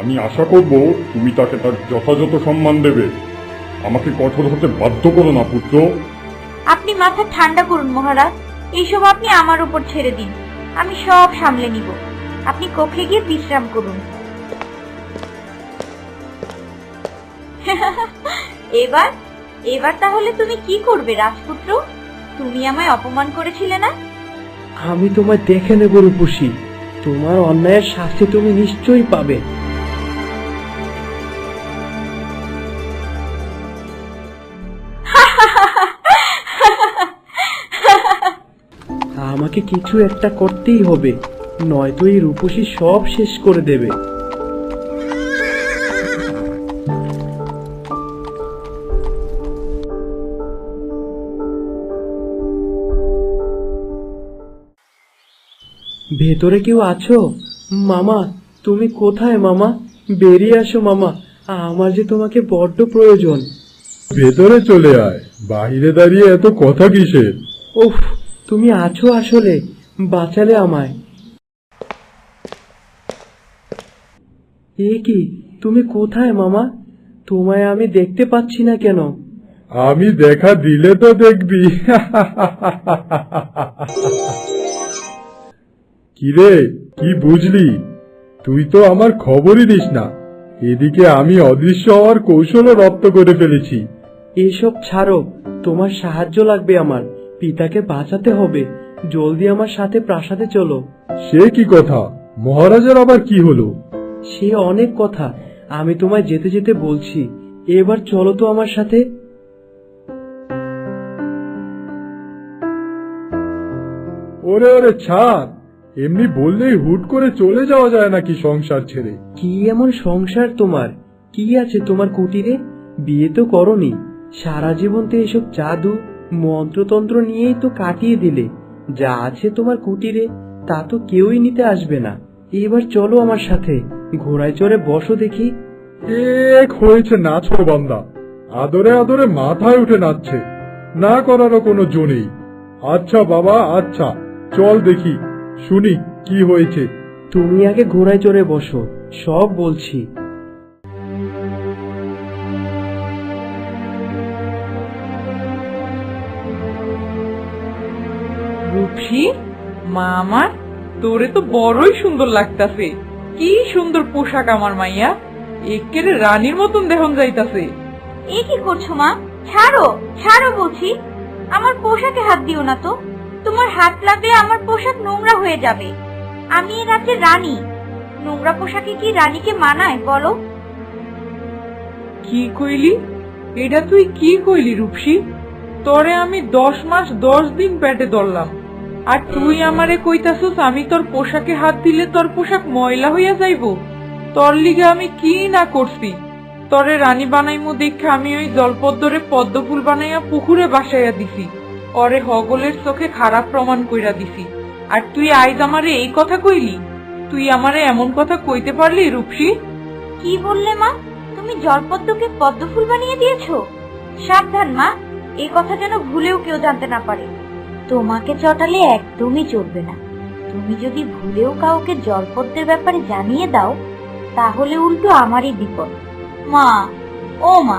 আমি আশা করব তুমি তাকে তার যথাযথ সম্মান দেবে। আমাকে কঠোর হতে বাধ্য করো না পুত্র। আপনি মাথা ঠান্ডা করুন মহারাজ, এইসব আপনি আমার উপর ছেড়ে দিন, আমি সব সামলে নিব। আপনি কক্ষে গিয়ে বিশ্রাম করুন। এবার এবার তাহলে তুমি কি করবে রাজপুত্র? তুমি আমায় অপমান করেছিলে না? আমি তোমায় দেখে নেব রূপসী, তোমার অন্যায়ের শাস্তি তুমি নিশ্চয়ই পাবে। আমাকে কিছু একটা করতেই হবে, নয়তো এই রূপসী সব শেষ করে দেবে। ভেতরে কেউ আছো? মামা, তুমি কোথায় মামা? বেরিয়ে আসো মামা, আমার যে তোমাকে বড্ড প্রয়োজন। ভেতরে চলে আয়, বাইরে দাঁড়িয়ে এত কথা কিসের? উফ, তুমি আছো আসলে, বাঁচালে আমায়। এ কি, তুমি কোথায় মামা? তোমায় আমি দেখতে পাচ্ছি না কেন? আমি দেখা দিলে তো দেখবি। কিরে, কি বুঝলি? তুই তো আমার খবরই দিস না। এদিকে আমি অদৃশ্য হওয়ার কৌশলও রপ্ত করে ফেলেছি। এসব ছাড়ো, তোমার সাহায্য লাগবে আমার। পিতাকে বাঁচাতে হবে, জলদি আমার সাথে প্রাসাদে চলো। সে কি কথা? মহারাজের আবার কি হলো? সে অনেক কথা, আমি তোমায় যেতে যেতে বলছি। এবার চলো তো আমার সাথে। ওরে ওরে ছাড়, এমনি বললেই হুট করে চলে যাওয়া যায় নাকি সংসার ছেড়ে? কি এমন সংসার তোমার? কি আছে তোমার কুটিরে? বিয়ে তো করনি, সারা জীবন তো এসব জাদু মন্ত্রতন্ত্র নিয়েই তো কাটিয়ে দিলে। যা আছে তোমার কুটিরে তা তো কেউই নিতে আসবে না। এবার চলো আমার সাথে, ঘোড়ায় চড়ে বসো দেখি। এক হয়েছে নাচো বান্দা, আদরে আদরে মাথায় উঠে নাচছে, না করারও কোনো জো নেই। আচ্ছা বাবা, আচ্ছা চল দেখি, শুনি কি হয়েছে। তুমি আগে ঘোড়ায় চড়ে বসো, সব বলছি। রূপসী, মা আমার, তোরে তো বড়ই সুন্দর লাগতাছে। কি সুন্দর পোশাক আমার মাইয়া, একেবারে রানীর মতন দেহন যাইতাছে। এ কি করছো মা? ছাড়ো, ছাড়ো বলছি। আমার পোশাকে হাত দিও না তো, তোমার হাত লাগলে আমার পোশাক নোংরা হয়ে যাবে। আমি এ রাজ্যের রানী, নোংরা পোশাকে কি রানীকে মানায় বলো? কি কইলি? এটা তুই কি কইলি রূপসী? তোরে আমি 10 মাস 10 দিন পেটে ধরলাম, আর তুই আমারে কইতাছস আমি তোর পোশাকে হাত দিলে তোর পোশাক ময়লা হইয়া যাইব? তোর লিগে আমি কি না করছি? তরে রানী বানাইমু দেখে আমি ওই জলপদ্মরে পদ্মফুল বানাইয়া পুকুরে বাসাইয়া দিছি, ওরে হগলের চোখে খারাপ প্রমাণ কইরা দিছি, আর তুই আইজ আমারে এই কথা কইলি? তুই আমারে এমন কথা কইতে পারলি রূপসী? কি বললে মা? তুমি জলপদ্মকে পদ্মফুল বানিয়ে দিয়েছো? সাবধান মা, এই কথা যেন ভুলেও কেউ জানতে না পারে। তোমাকে চটালে একদমই চলবে না। তুমি যদি ভুলেও কাউকে জলপদ্মের ব্যাপারে জানিয়ে দাও, তাহলে উল্টো আমারই বিপদ। মা, ও মা,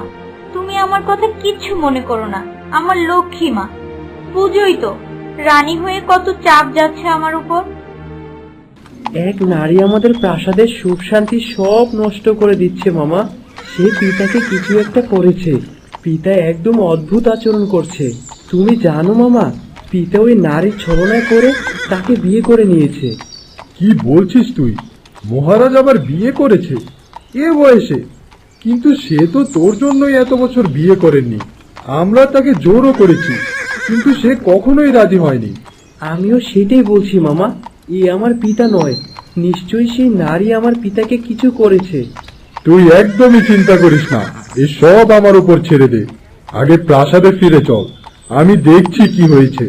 তুমি আমার কথা কিচ্ছু মনে করো না, আমার লক্ষ্মী মা। বুঝোই তো রানী হয়ে কত চাপ যাচ্ছে আমার উপর। এক নারী আমাদের প্রাসাদের সুখ শান্তি সব নষ্ট করে দিচ্ছে মামা। সে পিতাকে কিছু একটা করেছে। পিতা একদম অদ্ভুত আচরণ করছে। তুমি জানো মামা, পিতা ওই নারীর ছলনায় করে তাকে বিয়ে করে নিয়েছে। কি বলছিস তুই? মহারাজ আবার বিয়ে করেছে এ বয়সে? কিন্তু সে তো তোর জন্যই এত বছর বিয়ে করেননি। আমরা তাকে জোরও করেছি, কিন্তু সে কখনোই রাজি হয়নি। আমিও সেটাই বলছি মামা, এ আমার পিতা নয়। নিশ্চয়ই সেই নারী আমার পিতাকে কিছু করেছে। তুই একদমই চিন্তা করিস না, এসব আমার উপর ছেড়ে দে। আগে প্রাসাদে ফিরে চল, আমি দেখছি কি হয়েছে।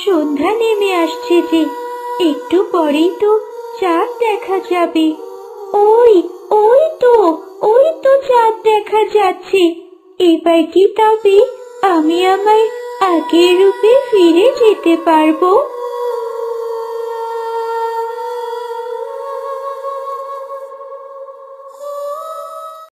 সন্ধ্যা নেমে আসছে যে, একটু পরেই তো চাঁদ দেখা যাবে। ওই ওই তো চাঁদ দেখা যাচ্ছে। এবার কি তবে আমি আমার আগের রূপে ফিরে যেতে পারবো?